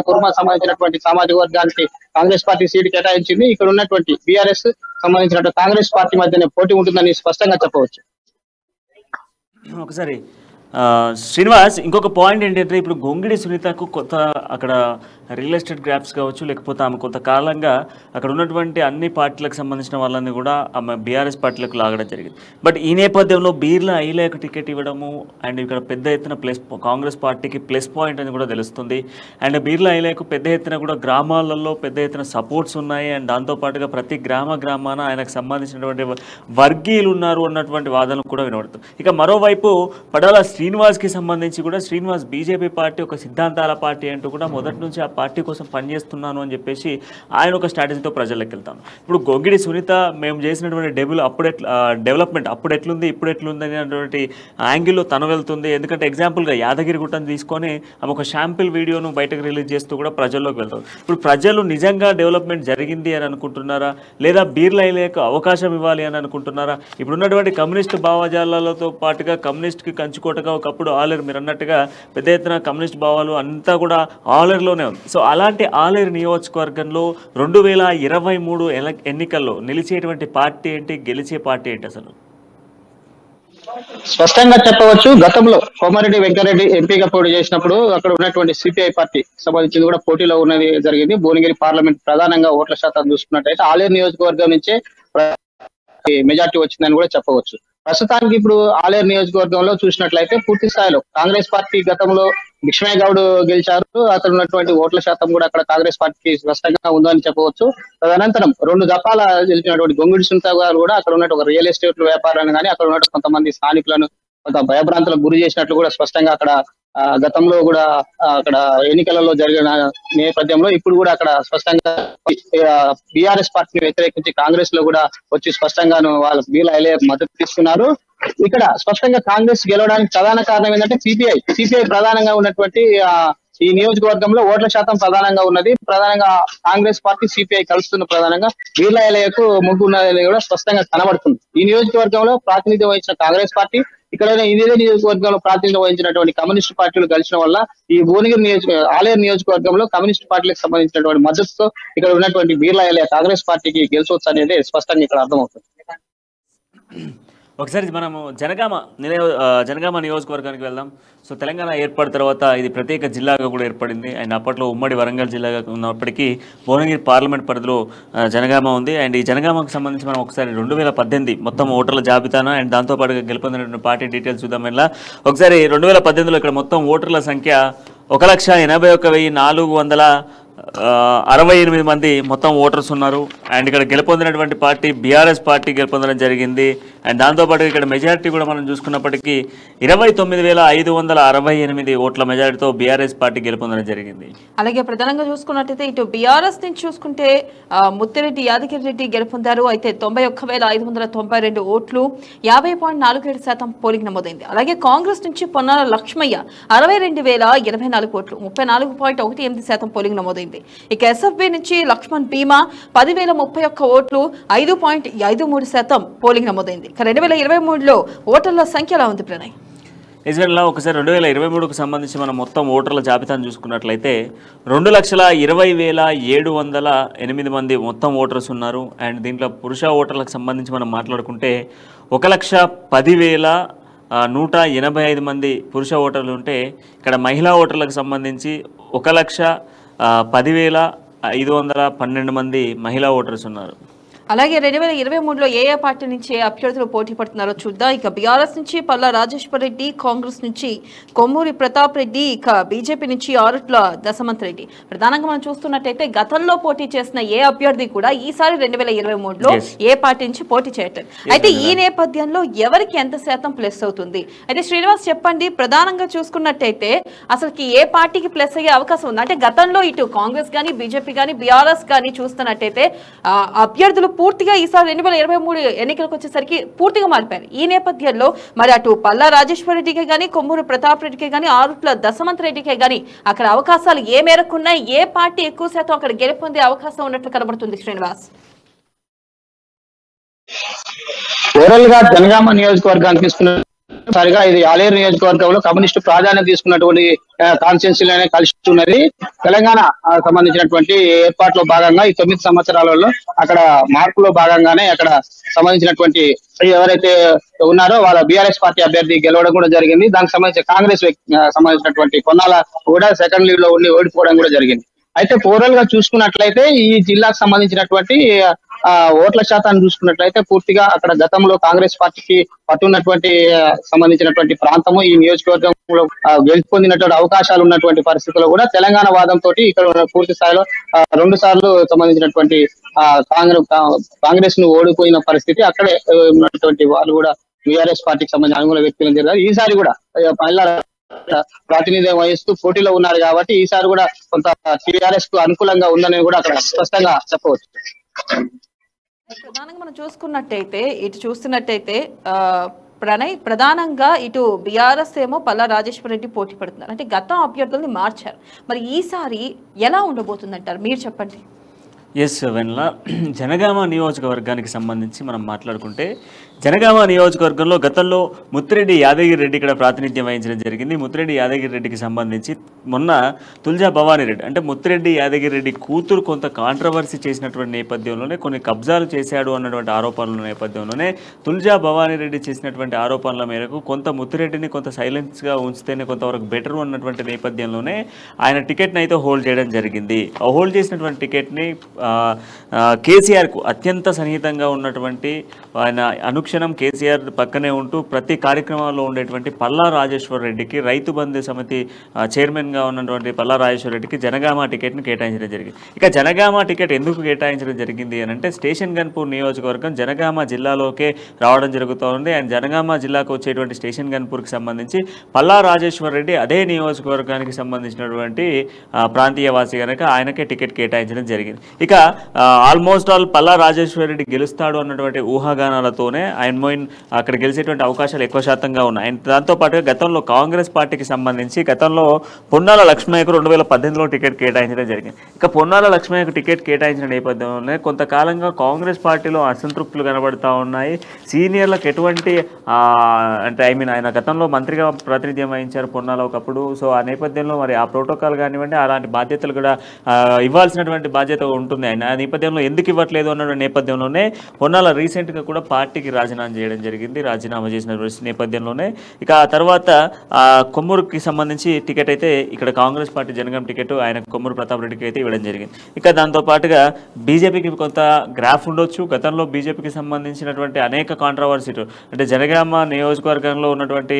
Speaker 3: కుర్మ సంబంధించినటువంటి సామాజిక వర్గానికి కాంగ్రెస్ పార్టీ సీటు కేటాయించింది. ఇక్కడ ఉన్నటువంటి బీఆర్ఎస్ సంబంధించినటువంటి కాంగ్రెస్ పార్టీ మధ్యనే పోటీ ఉంటుందని స్పష్టంగా చెప్పవచ్చు.
Speaker 1: ఒకసారి శ్రీనివాస్, ఇంకొక పాయింట్ ఏంటంటే ఇప్పుడు గొంగిడి సునీతకు కొత్త అక్కడ రియల్ ఎస్టేట్ గ్రాప్స్ కావచ్చు, లేకపోతే ఆమె కొంతకాలంగా అక్కడ ఉన్నటువంటి అన్ని పార్టీలకు సంబంధించిన వాళ్ళని కూడా ఆమె బీఆర్ఎస్ పార్టీలకు లాగడం జరిగింది. బట్ ఈ నేపథ్యంలో బీర్లా ఐలేకు టికెట్ ఇవ్వడము అండ్ ఇక్కడ పెద్ద ఎత్తున కాంగ్రెస్ పార్టీకి ప్లస్ పాయింట్ అని కూడా తెలుస్తుంది. అండ్ బీర్లా ఐలేకు పెద్ద ఎత్తున కూడా గ్రామాలలో పెద్ద ఎత్తున సపోర్ట్స్ ఉన్నాయి. అండ్ దాంతోపాటుగా ప్రతి గ్రామాన ఆయనకు సంబంధించినటువంటి వర్గీయులు ఉన్నారు అన్నటువంటి వాదనలు కూడా వినబడుతుంది. ఇక మరోవైపు పడాల శ్రీనివాస్కి సంబంధించి కూడా శ్రీనివాస్ బీజేపీ పార్టీ ఒక సిద్ధాంతాల పార్టీ అంటూ కూడా మొదటి నుంచి ఆ పార్టీ కోసం పనిచేస్తున్నాను అని చెప్పేసి ఆయన ఒక స్ట్రాటజీతో ప్రజల్లోకి వెళ్తాను. ఇప్పుడు గొంగిడి సునీత మేము చేసినటువంటి డెవలప్మెంట్ అప్పుడు ఎట్లుంది ఇప్పుడు ఎట్లుంది అనేటువంటి యాంగిల్లో తను వెళ్తుంది. ఎందుకంటే ఎగ్జాంపుల్గా యాదగిరిగుట్టను తీసుకొని ఆమె ఒక శాంపిల్ వీడియోను బయటకు రిలీజ్ చేస్తూ కూడా ప్రజల్లోకి వెళ్తారు. ఇప్పుడు ప్రజలు నిజంగా డెవలప్మెంట్ జరిగింది అని అనుకుంటున్నారా, లేదా బీర్లా ఐలేకు అవకాశం ఇవ్వాలి అని అనుకుంటున్నారా? ఇప్పుడున్నటువంటి కమ్యూనిస్ట్ భావజాలతో పాటుగా కమ్యూనిస్ట్కి కంచుకోటగా ఒకప్పుడు ఆలేరు, మీరు అన్నట్టుగా పెద్ద ఎత్తున కమ్యూనిస్ట్ భావాలు అంతా కూడా ఆలేరులోనే ఉంది. సో అలాంటి ఆలేరు నియోజకవర్గంలో 2023 ఎన్నికల్లో నిలిచేటువంటి పార్టీ ఏంటి, గెలిచే పార్టీ ఏంటి? అసలు
Speaker 3: స్పష్టంగా చెప్పవచ్చు, గతంలో కోమారెడ్డి వెంకరెడ్డి ఎంపీగా పోటీ చేసినప్పుడు అక్కడ ఉన్నటువంటి సిపిఐ పార్టీ సంబంధించింది కూడా పోటీలో ఉన్నది జరిగింది. భువనగిరి పార్లమెంట్ ప్రధానంగా ఓట్ల శాతం చూసుకున్నట్టయితే ఆలేరు నియోజకవర్గం నుంచే మెజార్టీ వచ్చిందని కూడా చెప్పవచ్చు. ప్రస్తుతానికి ఇప్పుడు ఆలేరు నియోజకవర్గంలో చూసినట్లయితే పూర్తి స్థాయిలో కాంగ్రెస్ పార్టీ గతంలో భిక్షమయ్య గౌడ్ గెలిచారు. అక్కడ ఉన్నటువంటి ఓట్ల శాతం కూడా అక్కడ కాంగ్రెస్ పార్టీకి స్పష్టంగా ఉందని చెప్పవచ్చు. తదనంతరం 2 దఫాల గెలిచినటువంటి గొంగిడి సునీత గారు కూడా అక్కడ ఉన్నట్టు ఒక రియల్ ఎస్టేట్ వ్యాపారాన్ని కానీ అక్కడ ఉన్నట్టు కొంతమంది స్థానికులను కొంత భయభ్రాంతులకు గురి చేసినట్లు కూడా స్పష్టంగా అక్కడ గతంలో కూడా అక్కడ ఎన్నికలలో జరిగిన నేపథ్యంలో ఇప్పుడు కూడా అక్కడ స్పష్టంగా బీఆర్ఎస్ పార్టీని వ్యతిరేకించి కాంగ్రెస్ లో కూడా వచ్చి స్పష్టంగాను వాళ్ళ బీర్లా ఐలేకు మద్దతు తీసుకున్నారు. ఇక్కడ స్పష్టంగా కాంగ్రెస్ గెలవడానికి ప్రధాన కారణం ఏంటంటే సిపిఐ ప్రధానంగా ఉన్నటువంటి ఈ నియోజకవర్గంలో ఓట్ల శాతం ప్రధానంగా ఉన్నది. ప్రధానంగా కాంగ్రెస్ పార్టీ సిపిఐ కలుస్తున్న ప్రధానంగా బీర్లా ఐలేకు ముగ్గు ఉన్నది కూడా స్పష్టంగా కనబడుతుంది. ఈ నియోజకవర్గంలో ప్రాతినిధ్యం వహించిన కాంగ్రెస్ పార్టీ, ఇక్కడ ఇదే నియోజకవర్గంలో ప్రాతినిధ్యం వహించినటువంటి కమ్యూనిస్ట్ పార్టీలు కలిసిన వల్ల ఈ భువనగిరి ఆలేరు నియోజకవర్గంలో కమ్యూనిస్ట్ పార్టీలకు సంబంధించినటువంటి మద్దతుతో ఇక్కడ ఉన్నటువంటి బీర్లా ఐలేకు కాంగ్రెస్ పార్టీకి గెలిచొచ్చు అనేది స్పష్టంగా ఇక్కడ అర్థమవుతుంది.
Speaker 1: ఒకసారి మనము జనగామ నియోజకవర్గానికి వెళ్దాం. సో తెలంగాణ ఏర్పడిన తర్వాత ఇది ప్రత్యేక జిల్లాగా కూడా ఏర్పడింది. అండ్ అప్పట్లో ఉమ్మడి వరంగల్ జిల్లాగా ఉన్నప్పటికీ భువనగిరి పార్లమెంట్ పరిధిలో జనగామ ఉంది. అండ్ ఈ జనగామకు సంబంధించి మనం ఒకసారి 2018 మొత్తం ఓటర్ల జాబితాను అండ్ దాంతోపాటుగా గెలుపొందినటువంటి పార్టీ డీటెయిల్స్ చూద్దాం. ఇలా ఒకసారి 2018లో ఇక్కడ మొత్తం ఓటర్ల సంఖ్య 1,81,468 మంది మొత్తం ఓటర్స్ ఉన్నారు. అండ్ ఇక్కడ గెలుపొందినటువంటి పార్టీ బీఆర్ఎస్ పార్టీ గెలుపొందడం జరిగింది. అండ్ దాంతోపాటు ఇక్కడ మెజారిటీ కూడా మనం చూసుకున్నప్పటికీ 29,568 ఓట్ల మెజారిటీతో బీఆర్ఎస్ పార్టీ గెలుపొందడం జరిగింది.
Speaker 2: అలాగే ప్రధానంగా చూసుకున్నట్టయితే ఇటు బీఆర్ఎస్ నుంచి చూసుకుంటే ముత్తిరెడ్డి యాదగిరి రెడ్డి గెలుపొందారు. అయితే 91,592 ఓట్లు, 50.47% పోలింగ్ నమోదైంది. అలాగే కాంగ్రెస్ నుంచి పొన్నాల లక్ష్మయ్య 62,024 ఓట్లు, 34.18% పోలింగ్ నమోదైంది. ఇక ఎస్ఎఫ్బి నుంచి లక్ష్మణ్ భీమా 10,031 ఓట్లు, 5.53% పోలింగ్ నమోదైంది. 2023లో ఓటర్ల సంఖ్య ఎలా ఉంది ప్రణయ్?
Speaker 1: నిజంగా ఒకసారి 2023కు సంబంధించి మనం మొత్తం ఓటర్ల జాబితాను చూసుకున్నట్లయితే 2,20,708 మంది మొత్తం ఓటర్స్ ఉన్నారు. అండ్ దీంట్లో పురుష ఓటర్లకు సంబంధించి మనం మాట్లాడుకుంటే 1,10,185 మంది పురుష ఓటర్లు ఉంటే ఇక్కడ మహిళా ఓటర్లకు సంబంధించి 1,10,512 మంది మహిళా ఓటర్స్ ఉన్నారు.
Speaker 2: అలాగే 2023లో ఏ పార్టీ నుంచి ఏ అభ్యర్థులు పోటీ పడుతున్నారో చూద్దాం. ఇక బీఆర్ఎస్ నుంచి పల్లా రాజేశ్వర్ రెడ్డి, కాంగ్రెస్ నుంచి కొమ్మూరి ప్రతాప్ రెడ్డి, ఇక బీజేపీ నుంచి ఆరుట్ల దశమంత్ రెడ్డి. ప్రధానంగా మనం చూస్తున్నట్టయితే గతంలో పోటీ చేసిన ఏ అభ్యర్థి కూడా ఈసారి 2023లో ఏ పార్టీ నుంచి పోటీ చేయట్లేదు. అయితే ఈ నేపథ్యంలో ఎవరికి ఎంత శాతం ప్లస్ అవుతుంది? అయితే శ్రీనివాస్ చెప్పండి, ప్రధానంగా చూసుకున్నట్టయితే అసలుకి ఏ పార్టీకి ప్లస్ అయ్యే అవకాశం ఉంది? అంటే గతంలో ఇటు కాంగ్రెస్ కానీ బీజేపీ కానీ బీఆర్ఎస్ కానీ చూస్తున్నట్టయితే అభ్యర్థులు పూర్తిగా ఈసారి 2023 ఎన్నికలకు వచ్చేసరికి పూర్తిగా మారిపోయారు. ఈ నేపథ్యంలో మరి అటు పల్లా రాజేశ్వర్ రెడ్డికే కానీ కొమ్మూరు ప్రతాప్ రెడ్డికే కానీ ఆరుట్ల దశమంత్ రెడ్డికే కానీ అక్కడ అవకాశాలు ఏ మేరకు ఉన్నాయి? ఏ పార్టీ ఎక్కువ శాతం అక్కడ గెలుపొందే అవకాశం ఉన్నట్లు కనబడుతుంది శ్రీనివాస్?
Speaker 3: ఓవరాల్ గా జనగామ నియోజకవర్గాన్ని తీసుకున్నసారిగా ఇది ఆలేరు నియోజకవర్గంలో కమ్యూనిస్టు ప్రాధాన్యత తీసుకున్నటువంటి కాన్స్టిట్యున్సీలోనే కలిసి ఉన్నది. తెలంగాణ సంబంధించినటువంటి ఏర్పాట్లో భాగంగా ఈ 9 సంవత్సరాలలో అక్కడ మార్పులో భాగంగానే అక్కడ సంబంధించినటువంటి ఎవరైతే ఉన్నారో వాళ్ళ బీఆర్ఎస్ పార్టీ అభ్యర్థి గెలవడం కూడా జరిగింది. దానికి సంబంధించి కాంగ్రెస్ సంబంధించినటువంటి కొన్నాళ్ళ కూడా సెకండ్ లీడ్ లో ఉండి ఓడిపోవడం కూడా జరిగింది. అయితే ఓవరాల్ గా చూసుకున్నట్లయితే ఈ జిల్లాకు సంబంధించినటువంటి ఓట్ల శాతాన్ని చూసుకున్నట్లయితే పూర్తిగా అక్కడ గతంలో కాంగ్రెస్ పార్టీకి పట్టున్నటువంటి సంబంధించినటువంటి ప్రాంతము ఈ నియోజకవర్గంలో గెలుపొందినటువంటి అవకాశాలు ఉన్నటువంటి పరిస్థితుల్లో కూడా తెలంగాణ వాదంతో ఇక్కడ పూర్తి స్థాయిలో 2 సార్లు సంబంధించినటువంటి కాంగ్రెస్ ను ఓడిపోయిన పరిస్థితి. అక్కడే ఉన్నటువంటి వాళ్ళు కూడా టీఆర్ఎస్ పార్టీకి సంబంధించిన అనుకూల వ్యక్తులు జరిగారు. ఈసారి కూడా మహిళా ప్రాతినిధ్యం వహిస్తూ పోటీలో ఉన్నారు కాబట్టి ఈసారి కూడా కొంత టీఆర్ఎస్ కు అనుకూలంగా ఉందని కూడా అక్కడ స్పష్టంగా చెప్పవచ్చు.
Speaker 2: ప్రధానంగా మనం చూస్తున్నట్టయితే ప్రణయ్ ప్రధానంగా ఇటు బీఆర్ఎస్ ఏమో పల్లా రాజేశ్వర్ రెడ్డి పోటీ పడుతున్నారు, అంటే గతం అభ్యర్థుల్ని మార్చారు. మరి ఈసారి ఎలా ఉండబోతుందంటారు, మీరు చెప్పండి.
Speaker 1: ఎస్ వెన్ల, జనగామ నియోజకవర్గానికి సంబంధించి మనం మాట్లాడుకుంటే జనగామ నియోజకవర్గంలో గతంలో ముత్తిరెడ్డి యాదగిరి రెడ్డి ఇక్కడ ప్రాతినిధ్యం వహించడం జరిగింది. ముత్తిరెడ్డి యాదగిరి రెడ్డికి సంబంధించి మొన్న తుల్జా భవానీ రెడ్డి అంటే ముత్తిరెడ్డి యాదగిరి రెడ్డి కూతురు కొంత కాంట్రవర్సీ చేసినటువంటి నేపథ్యంలోనే, కొన్ని కబ్జాలు చేశాడు అన్నటువంటి ఆరోపణల నేపథ్యంలోనే తుల్జా భవానీ రెడ్డి చేసినటువంటి ఆరోపణల మేరకు కొంత ముత్తిరెడ్డిని కొంత సైలెన్స్గా ఉంచితేనే కొంతవరకు బెటర్ అన్నటువంటి నేపథ్యంలోనే ఆయన టికెట్ని అయితే హోల్డ్ చేయడం జరిగింది. హోల్డ్ చేసినటువంటి టికెట్ని కేసీఆర్కు అత్యంత సన్నిహితంగా ఉన్నటువంటి ఆయన అనుక్షణం కేసీఆర్ పక్కనే ఉంటూ ప్రతి కార్యక్రమాల్లో ఉండేటువంటి పల్లా రాజేశ్వర్ రెడ్డికి, రైతు బంధు సమితి చైర్మన్గా ఉన్నటువంటి పల్లా రాజేశ్వర్ రెడ్డికి జనగామ టికెట్ను కేటాయించడం జరిగింది. ఇక జనగామ టికెట్ ఎందుకు కేటాయించడం జరిగింది అని అంటే స్టేషన్ గన్పూర్ నియోజకవర్గం జనగామ జిల్లాలోకే రావడం జరుగుతోంది. అండ్ జనగామ జిల్లాకు వచ్చేటువంటి స్టేషన్ గన్పూర్కి సంబంధించి పల్లా రాజేశ్వర్ రెడ్డి అదే నియోజకవర్గానికి సంబంధించినటువంటి ప్రాంతీయవాసి కనుక ఆయనకే టికెట్ కేటాయించడం జరిగింది. ఇక ఆల్మోస్ట్ ఆల్ పల్లా రాజేశ్వర్ రెడ్డి గెలుస్తాడు అన్నటువంటి ఊహాగానాలతోనే ఆయన మోయిన్ అక్కడ గెలిచేటువంటి అవకాశాలు ఎక్కువ శాతంగా ఉన్నాయి. అండ్ దాంతోపాటుగా గతంలో కాంగ్రెస్ పార్టీకి సంబంధించి గతంలో పొన్నాల లక్ష్మయ్యకు 2018లో టికెట్ కేటాయించడం జరిగింది. ఇక పొన్నాల లక్ష్మయ్యకు టికెట్ కేటాయించిన నేపథ్యంలోనే కొంతకాలంగా కాంగ్రెస్ పార్టీలో అసంతృప్తులు కనబడుతూ ఉన్నాయి. సీనియర్లకు ఎటువంటి అంటే ఆయన గతంలో మంత్రిగా ప్రాతినిధ్యం వహించారు పొన్నాల ఒకప్పుడు. సో ఆ నేపథ్యంలో మరి ఆ ప్రోటోకాల్ కానివ్వండి, అలాంటి బాధ్యతలు కూడా ఇవ్వాల్సినటువంటి బాధ్యత ఉంటుంది. ఆయన ఆ నేపథ్యంలో ఎందుకు ఇవ్వట్లేదు అన్న నేపథ్యంలోనే పొన్నాల రీసెంట్గా కూడా పార్టీకి రాజీనామా చేయడం జరిగింది. రాజీనామా చేసిన నేపథ్యంలోనే ఇక ఆ తర్వాత కొమ్మూరుకి సంబంధించి టికెట్ అయితే ఇక్కడ కాంగ్రెస్ పార్టీ జనగాం టికెట్ ఆయన కొమ్మూరు ప్రతాప్ రెడ్డికి అయితే ఇవ్వడం జరిగింది. ఇక దాంతోపాటుగా బీజేపీకి కొంత గ్రాఫ్ ఉండొచ్చు. గతంలో బీజేపీకి సంబంధించినటువంటి అనేక కాంట్రవర్సీలు అంటే జనగామ నియోజకవర్గంలో ఉన్నటువంటి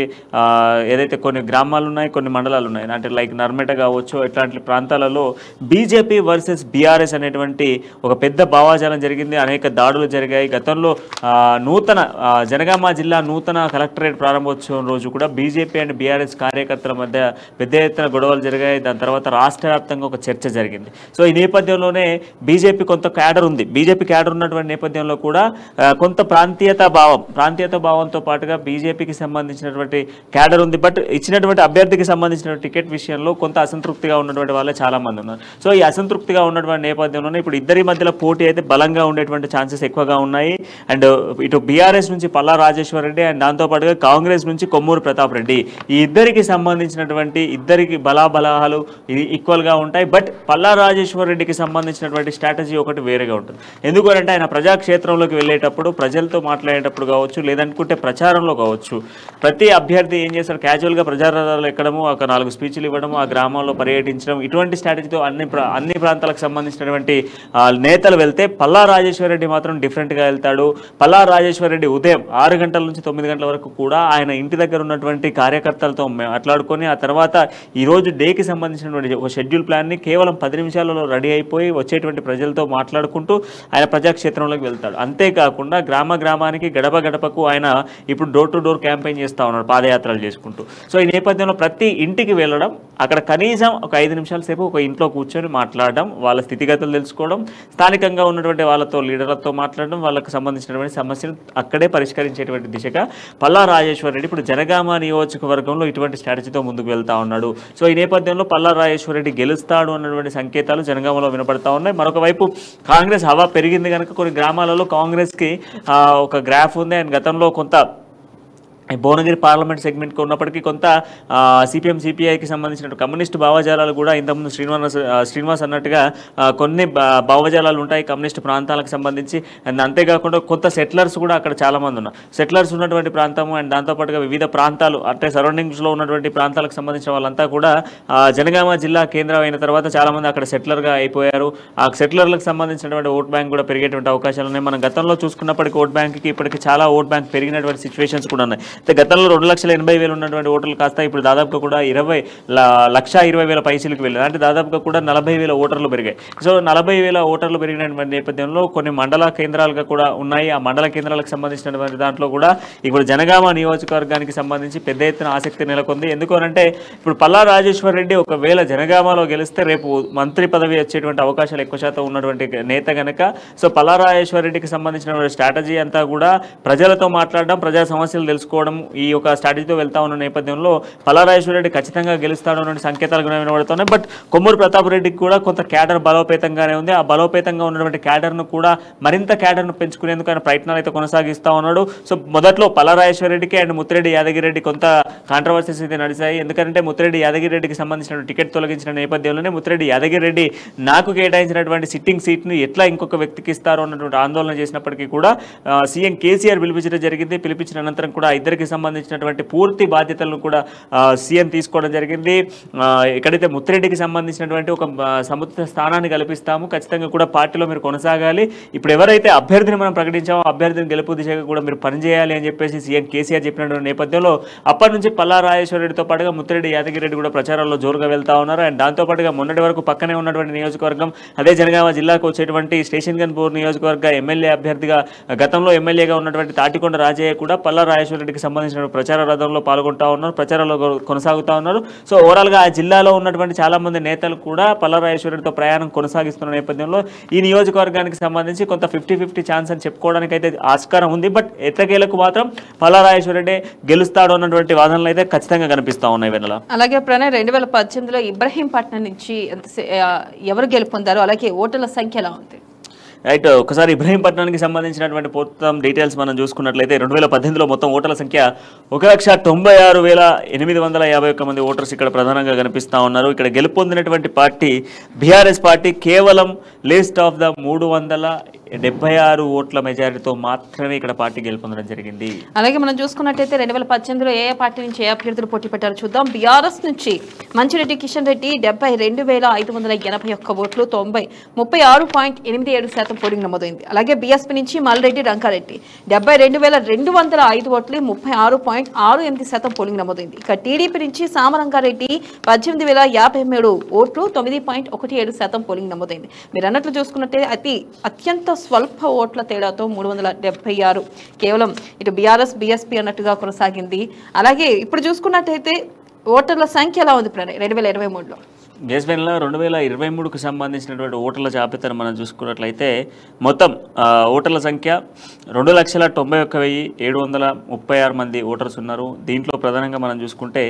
Speaker 1: ఏదైతే కొన్ని గ్రామాలు ఉన్నాయి, కొన్ని మండలాలు ఉన్నాయి, అంటే లైక్ నర్మెట కావచ్చు, ఇట్లాంటి ప్రాంతాలలో బీజేపీ వర్సెస్ బీఆర్ఎస్ అనేటువంటి ఒక పెద్ద భావాజాలం జరిగింది. అనేక దాడులు జరిగాయి. గతంలో నూతన జనగామ జిల్లా నూతన కలెక్టరేట్ ప్రారంభోత్సవం రోజు కూడా బీజేపీ అండ్ బీఆర్ఎస్ కార్యకర్తల మధ్య పెద్ద ఎత్తున గొడవలు జరిగాయి. దాని తర్వాత రాష్ట్ర వ్యాప్తంగా ఒక చర్చ జరిగింది. సో ఈ నేపథ్యంలోనే బీజేపీ కొంత క్యాడర్ ఉంది. బీజేపీ క్యాడర్ ఉన్నటువంటి నేపథ్యంలో కూడా కొంత ప్రాంతీయత భావంతో పాటుగా బీజేపీకి సంబంధించినటువంటి క్యాడర్ ఉంది. బట్ ఇచ్చినటువంటి అభ్యర్థికి సంబంధించిన టికెట్ విషయంలో కొంత అసంతృప్తిగా ఉన్నటువంటి వాళ్ళే చాలా మంది ఉన్నారు. సో ఈ అసంతృప్తిగా ఉన్నటువంటి నేపథ్యంలోనే ఇప్పుడు ఇద్దరి మధ్యలో పోటీ అయితే బలంగా ఉండేటువంటి ఛాన్సెస్ ఎక్కువగా ఉన్నాయి. అండ్ ఇటు బీఆర్ఎస్ నుంచి పల్లా రాజేశ్వర్ రెడ్డి అండ్ దాంతోపాటుగా కాంగ్రెస్ నుంచి కొమ్మూరు ప్రతాప్ రెడ్డి, ఈ ఇద్దరికి సంబంధించినటువంటి ఇద్దరికి బలాబలాలు ఈక్వల్గా ఉంటాయి. బట్ పల్లా రాజేశ్వర్ రెడ్డికి సంబంధించినటువంటి స్ట్రాటజీ ఒకటి వేరేగా ఉంటుంది. ఎందుకంటే ఆయన ప్రజాక్షేత్రంలోకి వెళ్ళేటప్పుడు, ప్రజలతో మాట్లాడేటప్పుడు కావచ్చు, లేదనుకుంటే ప్రచారంలో కావచ్చు, ప్రతి అభ్యర్థి ఏం చేస్తారు, క్యాజువల్గా ప్రచారాలు ఎక్కడము, ఒక 4 స్పీచ్లు ఇవ్వడము, ఆ గ్రామంలో పర్యటించడం, ఇటువంటి స్ట్రాటజీతో అన్ని ప్రాంతాలకు సంబంధించినటువంటి నేతలు వెళ్తే పల్లా రాజేశ్వర్ రెడ్డి మాత్రం డిఫరెంట్గా వెళ్తాడు. పల్లా రాజేశ్వర్ రెడ్డి ఉదయం 6 గంటల నుంచి 9 గంటల వరకు కూడా ఆయన ఇంటి దగ్గర ఉన్నటువంటి కార్యకర్తలతో మాట్లాడుకొని ఆ తర్వాత ఈరోజు డేకి సంబంధించినటువంటి ఒక షెడ్యూల్ ప్లాన్ని కేవలం 10 నిమిషాలలో రెడీ అయిపోయి వచ్చేటువంటి ప్రజలతో మాట్లాడుకుంటూ ఆయన ప్రజాక్షేత్రంలోకి వెళ్తాడు. అంతేకాకుండా గ్రామానికి గడప గడపకు ఆయన ఇప్పుడు డోర్ టు డోర్ క్యాంపెయిన్ చేస్తూ ఉన్నాడు, పాదయాత్రలు చేసుకుంటూ. సో ఈ నేపథ్యంలో ప్రతి ఇంటికి వెళ్ళడం, అక్కడ కనీసం ఒక 5 నిమిషాల సేపు ఒక ఇంట్లో కూర్చొని మాట్లాడడం, వాళ్ళ స్థితిగతులు తెలుసుకోవడం, స్థానికంగా ఉన్నటువంటి వాళ్ళతో లీడర్లతో మాట్లాడడం, వాళ్ళకు సంబంధించినటువంటి సమస్యలు అక్కడే పరిష్కరించేటువంటి దిశగా పల్లా రాజేశ్వర్ రెడ్డి ఇప్పుడు జనగామ నియోజకవర్గంలో ఇటువంటి స్ట్రాటజీతో ముందుకు వెళ్తా ఉన్నాడు. సో ఈ నేపథ్యంలో పల్లా రాజేశ్వర్ రెడ్డి గెలుస్తాడు అన్నటువంటి సంకేతాలు జనగామలో వినపడతా ఉన్నాయి. మరొక వైపు కాంగ్రెస్ హవా పెరిగింది కనుక కొన్ని గ్రామాలలో కాంగ్రెస్కి ఒక గ్రాఫ్ ఉంది. అండ్ గతంలో కొంత భువనగిరి పార్లమెంట్ సెగ్మెంట్కి ఉన్నప్పటికీ కొంత సిపిఎం సిపిఐకి సంబంధించిన కమ్యూనిస్ట్ భావజాలాలు కూడా ఇంతకుముందు శ్రీనివాస్ అన్నట్టుగా కొన్ని భావజాలాలు ఉంటాయి కమ్యూనిస్ట్ ప్రాంతాలకు సంబంధించి. అండ్ అంతేకాకుండా కొత్త సెటిలర్స్ కూడా అక్కడ చాలామంది ఉన్నారు. సెటిలర్స్ ఉన్నటువంటి ప్రాంతము అండ్ దాంతోపాటుగా వివిధ ప్రాంతాలు అంటే సరౌండింగ్స్లో ఉన్నటువంటి ప్రాంతాలకు సంబంధించిన వాళ్ళంతా కూడా జనగామ జిల్లా కేంద్రం అయిన తర్వాత చాలామంది అక్కడ సెటిలర్గా అయిపోయారు. ఆ సెటిలర్లకు సంబంధించినటువంటి ఓట్ బ్యాంక్ కూడా పెరిగేటువంటి అవకాశాలు ఉన్నాయి. మనం గతంలో చూసుకున్నప్పటికీ ఓట్ బ్యాంక్కి ఇప్పటికీ చాలా ఓట్ బ్యాంక్ పెరిగినటువంటి సిచ్యువేషన్స్ కూడా ఉన్నాయి. గతంలో 2,80,000 ఉన్నటువంటి ఓటర్లు కాస్త ఇప్పుడు దాదాపుగా కూడా 1,20,000 పైసలకు వెళ్ళారు. అంటే దాదాపుగా కూడా 40,000 ఓటర్లు పెరిగాయి. సో 40,000 ఓటర్లు పెరిగినటువంటి నేపథ్యంలో కొన్ని మండల కేంద్రాలుగా కూడా ఉన్నాయి. ఆ మండల కేంద్రాలకు సంబంధించినటువంటి దాంట్లో కూడా ఇప్పుడు జనగామ నియోజకవర్గానికి సంబంధించి పెద్ద ఎత్తున ఆసక్తి నెలకొంది. ఎందుకు అంటే ఇప్పుడు పల్లా రాజేశ్వర్ రెడ్డి ఒకవేళ జనగామలో గెలిస్తే రేపు మంత్రి పదవి వచ్చేటువంటి అవకాశాలు ఎక్కువ శాతం ఉన్నటువంటి నేత కనుక సో పల్లా రాజేశ్వర్ రెడ్డికి సంబంధించినటువంటి స్ట్రాటజీ అంతా కూడా ప్రజలతో మాట్లాడడం, ప్రజా సమస్యలు తెలుసుకోవడం ఈ యొక్క స్ట్రాటజీతో వెళ్తా ఉన్న నేపథ్యంలో పల్లా రాజేశ్వర రెడ్డి ఖచ్చితంగా గెలుస్తాడు అనే సంకేతాలు కూడా వినబడుతున్నాయి. బట్ కొమ్మూరు ప్రతాప్ రెడ్డికి కూడా కొంత క్యాడర్ బలోపేతంగానే ఉంది. ఆ బలోపేతంగా ఉన్నటువంటి క్యాడర్ను కూడా మరింత క్యాడర్ను పెంచుకునేందుకు ఆయన ప్రయత్నాలు అయితే కొనసాగిస్తూ ఉన్నాడు. సో మొదట్లో పల్లా రాజేశ్వర రెడ్డికి అండ్ ముత్తిరెడ్డి యాదగిరి రెడ్డి కొంత కాంట్రవర్సీస్ అయితే నడిచాయి. ఎందుకంటే ముత్తిరెడ్డి యాదగిరి రెడ్డికి సంబంధించిన టికెట్ తొలగించిన నేపథ్యంలోనే ముత్తిరెడ్డి యాదగిరి రెడ్డి నాకు కేటాయించినటువంటి సిట్టింగ్ సీట్ను ఎట్లా ఇంకొక వ్యక్తికి ఇస్తారో అన్నటువంటి ఆందోళన చేసినప్పటికీ కూడా సీఎం కేసీఆర్ పిలిపించడం జరిగింది. పిలిపించిన అనంతరం కూడా ఇద్దరికి సంబంధించినటువంటి పూర్తి బాధ్యతలను కూడా సీఎం తీసుకోవడం జరిగింది. ఎక్కడైతే ముత్తిరెడ్డికి సంబంధించినటువంటి ఒక సముచిత స్థానాన్ని కల్పిస్తాము, ఖచ్చితంగా కూడా పార్టీలో మీరు కొనసాగాలి, ఇప్పుడు ఎవరైతే అభ్యర్థిని మనం ప్రకటించామో అభ్యర్థిని గెలుపు దిశగా కూడా మీరు పనిచేయాలి అని చెప్పేసి సీఎం కేసీఆర్ చెప్పినటువంటి నేపథ్యంలో అప్పటి నుంచి పల్లా రాజేశ్వర రెడ్డితో పాటుగా ముత్తిరెడ్డి యాదగిరి రెడ్డి కూడా ప్రచారంలో జోరుగా వెళ్తా ఉన్నారు. అండ్ దాంతోపాటుగా మొన్నటి వరకు పక్కనే ఉన్నటువంటి నియోజకవర్గం అదే జనగామ జిల్లాకు వచ్చేటువంటి స్టేషన్ గన్పూర్ నియోజకవర్గ ఎమ్మెల్యే అభ్యర్థిగా గతంలో ఎమ్మెల్యేగా ఉన్నటువంటి తాటికొండ రాజయ్య కూడా పల్లా రాజేశ్వర రెడ్డికి సంబంధించిన ప్రచార రథంలో పాల్గొంటా ఉన్నారు, ప్రచారంలో కొనసాగుతూ ఉన్నారు. సో ఓవరాల్గా ఆ జిల్లాలో ఉన్నటువంటి చాలా మంది నేతలు కూడా పల్లా రాజేశ్వర రెడ్డితో ప్రయాణం కొనసాగిస్తున్న నేపథ్యంలో ఈ నియోజకవర్గానికి సంబంధించి కొంత 50-50 ఛాన్స్ అని చెప్పుకోవడానికి అయితే ఆస్కారం ఉంది. బట్ ఎట్టకేలకు మాత్రం పల్లా రాజేశ్వర రెడ్డి గెలుస్తాడు అన్నటువంటి వాదనలు అయితే ఖచ్చితంగా కనిపిస్తా ఉన్నాయి వెనల.
Speaker 2: అలాగే ప్రణయ్ 2018లో ఇబ్రహీంపట్నం నుంచి ఎవరు గెలుపొందారు, అలాగే ఓటర్ల సంఖ్య ఎలా ఉంది?
Speaker 1: రైట్, ఒకసారి ఇబ్రహీంపట్నానికి సంబంధించినటువంటి మొత్తం డీటెయిల్స్ మనం చూసుకున్నట్లయితే 2018లో మొత్తం ఓటర్ల సంఖ్య 1,96,851 మంది ఓటర్స్ ఇక్కడ ప్రధానంగా కనిపిస్తూ ఉన్నారు. ఇక్కడ గెలుపొందినటువంటి పార్టీ బీఆర్ఎస్ పార్టీ కేవలం లిస్ట్ ఆఫ్ ద 376 ఓట్ల మెజారిటీతో మాత్రమే ఇక్కడ పార్టీ గెలుపొందడం జరిగింది.
Speaker 2: అలాగే మనం చూసుకున్నట్లయితే 2018లో ఏ పార్టీ నుంచి ఏ అభ్యర్థులు పోటీ పెట్టారో చూద్దాం. బీఆర్ఎస్ నుంచి మంచిరెడ్డి కిషన్ రెడ్డి 72,581 ఓట్లు, 36.87% పోలింగ్ నమోదైంది. అలాగే బీఎస్పీ నుంచి మల్రెడ్డి రంగారెడ్డి 72,205 ఓట్లు, 36.68% పోలింగ్ నమోదైంది. ఇక టీడీపీ నుంచి సామరంగారెడ్డి 18,053 ఓట్లు, 9.17% పోలింగ్ నమోదైంది. మీరు అన్నట్లు చూసుకున్నట్లయితే అత్యంత స్వల్ప ఓట్ల తేడాతో 376 కేవలం ఇటు బీఆర్ఎస్ బీఎస్పీ అన్నట్టుగా కొనసాగింది. అలాగే ఇప్పుడు చూసుకున్నట్టయితే ఓటర్ల సంఖ్య ఎలా ఉంది ప్రణయ్ 2023లో?
Speaker 1: బేస్మెంట్లో 2023కు సంబంధించినటువంటి ఓటర్ల జాబితాను మనం చూసుకున్నట్లయితే మొత్తం ఓటర్ల సంఖ్య 2,91,736 మంది ఓటర్స్ ఉన్నారు. దీంట్లో ప్రధానంగా మనం చూసుకుంటే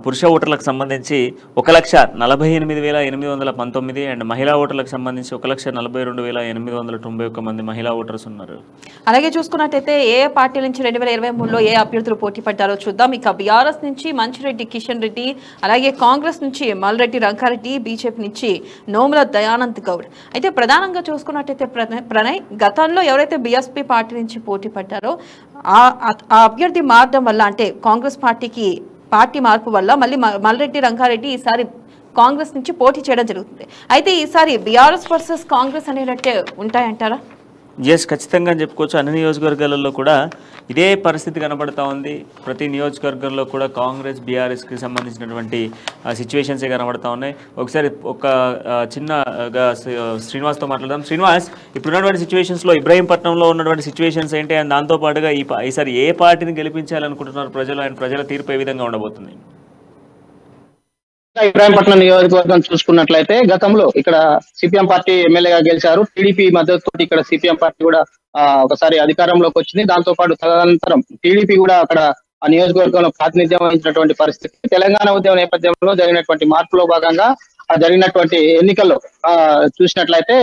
Speaker 1: పురుష ఓటర్లకు సంబంధించి 1,48,819 అండ్ మహిళా ఓటర్లకు సంబంధించి 1,42,891 మంది మహిళా ఓటర్స్ ఉన్నారు.
Speaker 2: అలాగే చూసుకున్నట్టయితే ఏ పార్టీ నుంచి 2023లో ఏ అభ్యర్థులు పోటీ పడ్డారో చూద్దాం. ఇక బీఆర్ఎస్ నుంచి మంచిరెడ్డి కిషన్ రెడ్డి, అలాగే కాంగ్రెస్ నుంచి మల్రెడ్డి రంగారెడ్డి, బీజేపీ నుంచి నోముల దయానంద్ గౌడ్. అయితే ప్రధానంగా చూసుకున్నట్టయితే ప్రణయ్ గతంలో ఎవరైతే బీఎస్పీ పార్టీ నుంచి పోటీ పడ్డారో ఆ అభ్యర్థి మారడం వల్ల అంటే కాంగ్రెస్ పార్టీకి పార్టీ మార్పు వల్ల మళ్ళీ మల్రెడ్డి రంగారెడ్డి ఈసారి కాంగ్రెస్ నుంచి పోటీ చేయడం జరుగుతుంది. అయితే ఈసారి బీఆర్ఎస్ వర్సెస్ కాంగ్రెస్ అనేటట్టే ఉంటాయంటారా?
Speaker 1: ఎస్, ఖచ్చితంగా చెప్పుకోవచ్చు. అన్ని నియోజకవర్గాలలో కూడా ఇదే పరిస్థితి కనబడతా ఉంది. ప్రతి నియోజకవర్గంలో కూడా కాంగ్రెస్ బీఆర్ఎస్కి సంబంధించినటువంటి సిచ్యువేషన్సే కనబడతా ఉన్నాయి. ఒకసారి ఒక చిన్నగా శ్రీనివాస్తో మాట్లాడదాం. శ్రీనివాస్, ఇప్పుడున్నటువంటి సిచ్యువేషన్స్లో ఇబ్రహీంపట్నంలో ఉన్నటువంటి సిచ్యువేషన్స్ ఏంటి అండ్ దాంతోపాటుగా ఈసారి ఏ పార్టీని గెలిపించాలనుకుంటున్నారు ప్రజలు అండ్ ప్రజల తీర్పు ఏ విధంగా ఉండబోతుంది?
Speaker 3: ఇబ్రాహీంపట్నం నియోజకవర్గం చూసుకున్నట్లయితే గతంలో ఇక్కడ సిపిఎం పార్టీ ఎమ్మెల్యేగా గెలిచారు. టీడీపీ మద్దతుతో ఇక్కడ సిపిఎం పార్టీ కూడా ఒకసారి అధికారంలోకి వచ్చింది. దాంతో పాటు తదనంతరం టీడీపీ కూడా అక్కడ ఆ నియోజకవర్గంలో ప్రాతినిధ్యం వహించినటువంటి పరిస్థితి. తెలంగాణ ఉద్యమ నేపథ్యంలో జరిగినటువంటి మార్పులో భాగంగా జరిగినటువంటి ఎన్నికల్లో చూసినట్లయితే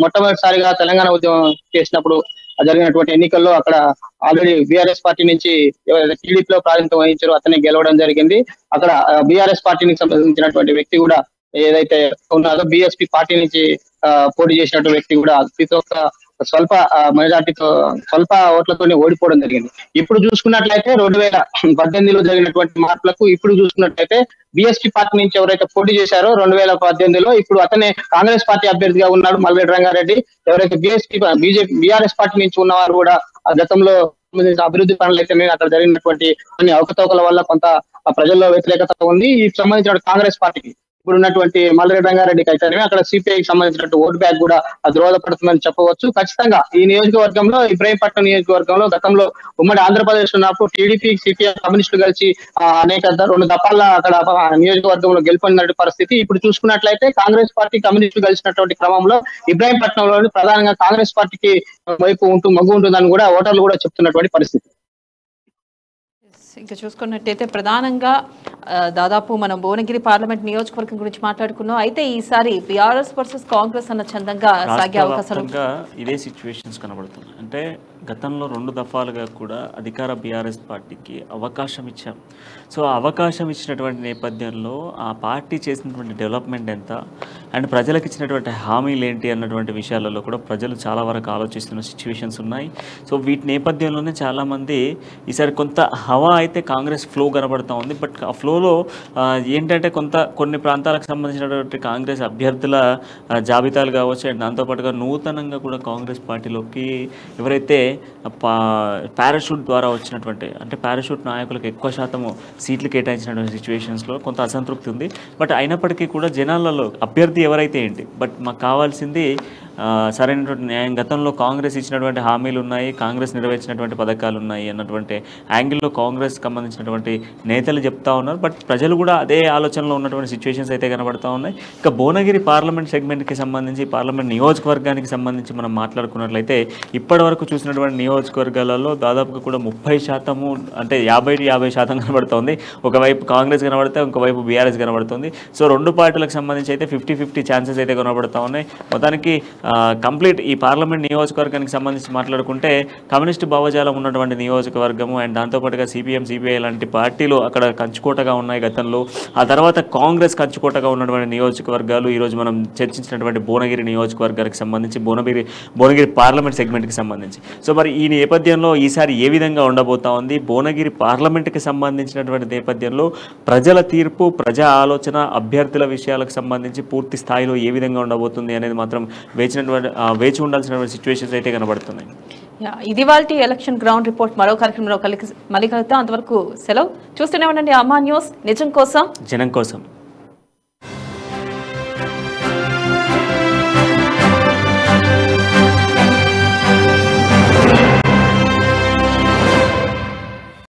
Speaker 3: మొట్టమొదటిసారిగా తెలంగాణ ఉద్యమం చేసినప్పుడు జరిగినటువంటి ఎన్నికల్లో అక్కడ ఆల్రెడీ బీఆర్ఎస్ పార్టీ నుంచి టీడీపీలో ప్రాతినిధ్యం వహించారో అతనే గెలవడం జరిగింది. అక్కడ బీఆర్ఎస్ పార్టీకి సంబంధించినటువంటి వ్యక్తి కూడా ఏదైతే ఉన్నదో బీఎస్పీ పార్టీ నుంచి పోటీ చేసినటువంటి వ్యక్తి కూడా ప్రతి ఒక్క స్వల్ప మెజార్టీతో స్వల్ప ఓట్లతోనే ఓడిపోవడం జరిగింది. ఇప్పుడు చూసుకున్నట్లయితే 2018లో జరిగినటువంటి మార్పులకు ఇప్పుడు చూసుకున్నట్లయితే బీఎస్పీ పార్టీ నుంచి ఎవరైతే పోటీ చేశారో 2018లో ఇప్పుడు అతనే కాంగ్రెస్ పార్టీ అభ్యర్థిగా ఉన్నాడు మల్రెడ్డి రంగారెడ్డి. ఎవరైతే బీఆర్ఎస్ పార్టీ నుంచి ఉన్నవారు కూడా గతంలో అభివృద్ధి పనులు అయితే అక్కడ జరిగినటువంటి కొన్ని అవకతవకల వల్ల కొంత ప్రజల్లో వ్యతిరేకత ఉంది. ఈ సంబంధించిన కాంగ్రెస్ పార్టీకి ఇప్పుడు ఉన్నటువంటి మల్రెడ్డి రంగారెడ్డికి అయితేనే అక్కడ సిపిఐకి సంబంధించినట్టు ఓటు బ్యాగ్ కూడా దోహదపడుతుందని చెప్పవచ్చు. ఖచ్చితంగా ఈ నియోజకవర్గంలో ఇబ్రహీంపట్నం నియోజకవర్గంలో గతంలో ఉమ్మడి ఆంధ్రప్రదేశ్ ఉన్నప్పుడు టీడీపీ సిపిఐ కమ్యూనిస్టులు కలిసి అనేక 2 దఫాల అక్కడ నియోజకవర్గంలో గెలుపొందిన పరిస్థితి. ఇప్పుడు చూసుకున్నట్లయితే కాంగ్రెస్ పార్టీ కమ్యూనిస్టులు కలిసినటువంటి క్రమంలో ఇబ్రహీంపట్నంలో ప్రధానంగా కాంగ్రెస్ పార్టీకి వైపు మగ్గు ఉంటుందని కూడా ఓటర్లు కూడా చెప్తున్నటువంటి పరిస్థితి.
Speaker 2: ఇంకా చూసుకున్నట్టయితే ప్రధానంగా దాదాపు మనం భువనగిరి పార్లమెంట్ నియోజకవర్గం గురించి మాట్లాడుకున్నాం. అయితే ఈసారి బీఆర్ఎస్ వర్సెస్ కాంగ్రెస్ అన్న చందంగా సాగే అవకాశాలు
Speaker 1: ఇదే సిచ్యువేషన్స్ కనబడుతున్నాయి. అంటే గతంలో 2 దఫాలుగా కూడా అధికార బీఆర్ఎస్ పార్టీకి అవకాశం ఇచ్చాం. సో అవకాశం ఇచ్చినటువంటి నేపథ్యంలో ఆ పార్టీ చేసినటువంటి డెవలప్మెంట్ ఎంత అండ్ ప్రజలకు ఇచ్చినటువంటి హామీలు ఏంటి అన్నటువంటి విషయాలలో కూడా ప్రజలు చాలా వరకు ఆలోచిస్తున్న సిచ్యువేషన్స్ ఉన్నాయి. సో వీటి నేపథ్యంలోనే చాలామంది ఈసారి కొంత హవా అయితే కాంగ్రెస్ ఫ్లో కనబడుతూ ఉంది. బట్ ఆ ఫ్లోలో ఏంటంటే కొన్ని ప్రాంతాలకు సంబంధించినటువంటి కాంగ్రెస్ అభ్యర్థుల జాబితాలు కావచ్చు అండ్ దాంతోపాటుగా నూతనంగా కూడా కాంగ్రెస్ పార్టీలోకి ఎవరైతే పారాషూట్ ద్వారా వచ్చినటువంటి అంటే పారాషూట్ నాయకులకు ఎక్కువ శాతము సీట్లు కేటాయించినటువంటి సిచ్యువేషన్స్లో కొంత అసంతృప్తి ఉంది. బట్ అయినప్పటికీ కూడా జనాలలో అభ్యర్థి ఎవరైతే ఏంటి బట్ మాకు కావాల్సింది సరైనటువంటి న్యాయం. గతంలో కాంగ్రెస్ ఇచ్చినటువంటి హామీలు ఉన్నాయి, కాంగ్రెస్ నెరవేర్చినటువంటి పథకాలు ఉన్నాయి అన్నటువంటి యాంగిల్లో కాంగ్రెస్ సంబంధించినటువంటి నేతలు చెప్తా ఉన్నారు. బట్ ప్రజలు కూడా అదే ఆలోచనలో ఉన్నటువంటి సిచ్యువేషన్స్ అయితే కనబడతా ఉన్నాయి. ఇక భువనగిరి పార్లమెంట్ సెగ్మెంట్కి సంబంధించి పార్లమెంట్ నియోజకవర్గానికి సంబంధించి మనం మాట్లాడుకున్నట్లయితే ఇప్పటి వరకు చూసినటువంటి నియోజకవర్గాలలో దాదాపుగా కూడా 30% అంటే 50% కనబడుతుంది. ఒకవైపు కాంగ్రెస్ కనబడితే ఇంకోవైపు బీఆర్ఎస్ కనబడుతుంది. సో 2 పార్టీలకు సంబంధించి అయితే 50-50 ఛాన్సెస్ అయితే కనబడుతూ ఉన్నాయి. మొత్తానికి కంప్లీట్ ఈ పార్లమెంట్ నియోజకవర్గానికి సంబంధించి మాట్లాడుకుంటే కమ్యూనిస్టు భావజాలం ఉన్నటువంటి నియోజకవర్గము అండ్ దాంతోపాటుగా సిపిఎం సిపిఐ లాంటి పార్టీలు అక్కడ కంచుకోటగా ఉన్నాయి గతంలో. ఆ తర్వాత కాంగ్రెస్ కంచుకోటగా ఉన్నటువంటి నియోజకవర్గాలు ఈరోజు మనం చర్చించినటువంటి భువనగిరి నియోజకవర్గానికి సంబంధించి భువనగిరి పార్లమెంట్ సెగ్మెంట్కి సంబంధించి. సో మరి ఈ నేపథ్యంలో ఈసారి ఏ విధంగా ఉండబోతా ఉంది, భువనగిరి పార్లమెంట్కి సంబంధించినటువంటి నేపథ్యంలో ప్రజల తీర్పు, ప్రజా ఆలోచన, అభ్యర్థుల విషయాలకు సంబంధించి పూర్తి స్థాయిలో ఏ విధంగా ఉండబోతుంది అనేది మాత్రం వేచి ఉండాల్సినటువంటి సిచ్యువేషన్స్ అయితే కనబడుతున్నాయి.
Speaker 2: ఇది వాళ్ళ ఎలక్షన్ గ్రౌండ్ రిపోర్ట్. మరో కార్యక్రమంలో మళ్ళీ కలుద్దాం. అంతవరకు సెలవు. చూస్తూనే ఉండండి అమ్మా న్యూస్, నిజం కోసం,
Speaker 1: జనం కోసం.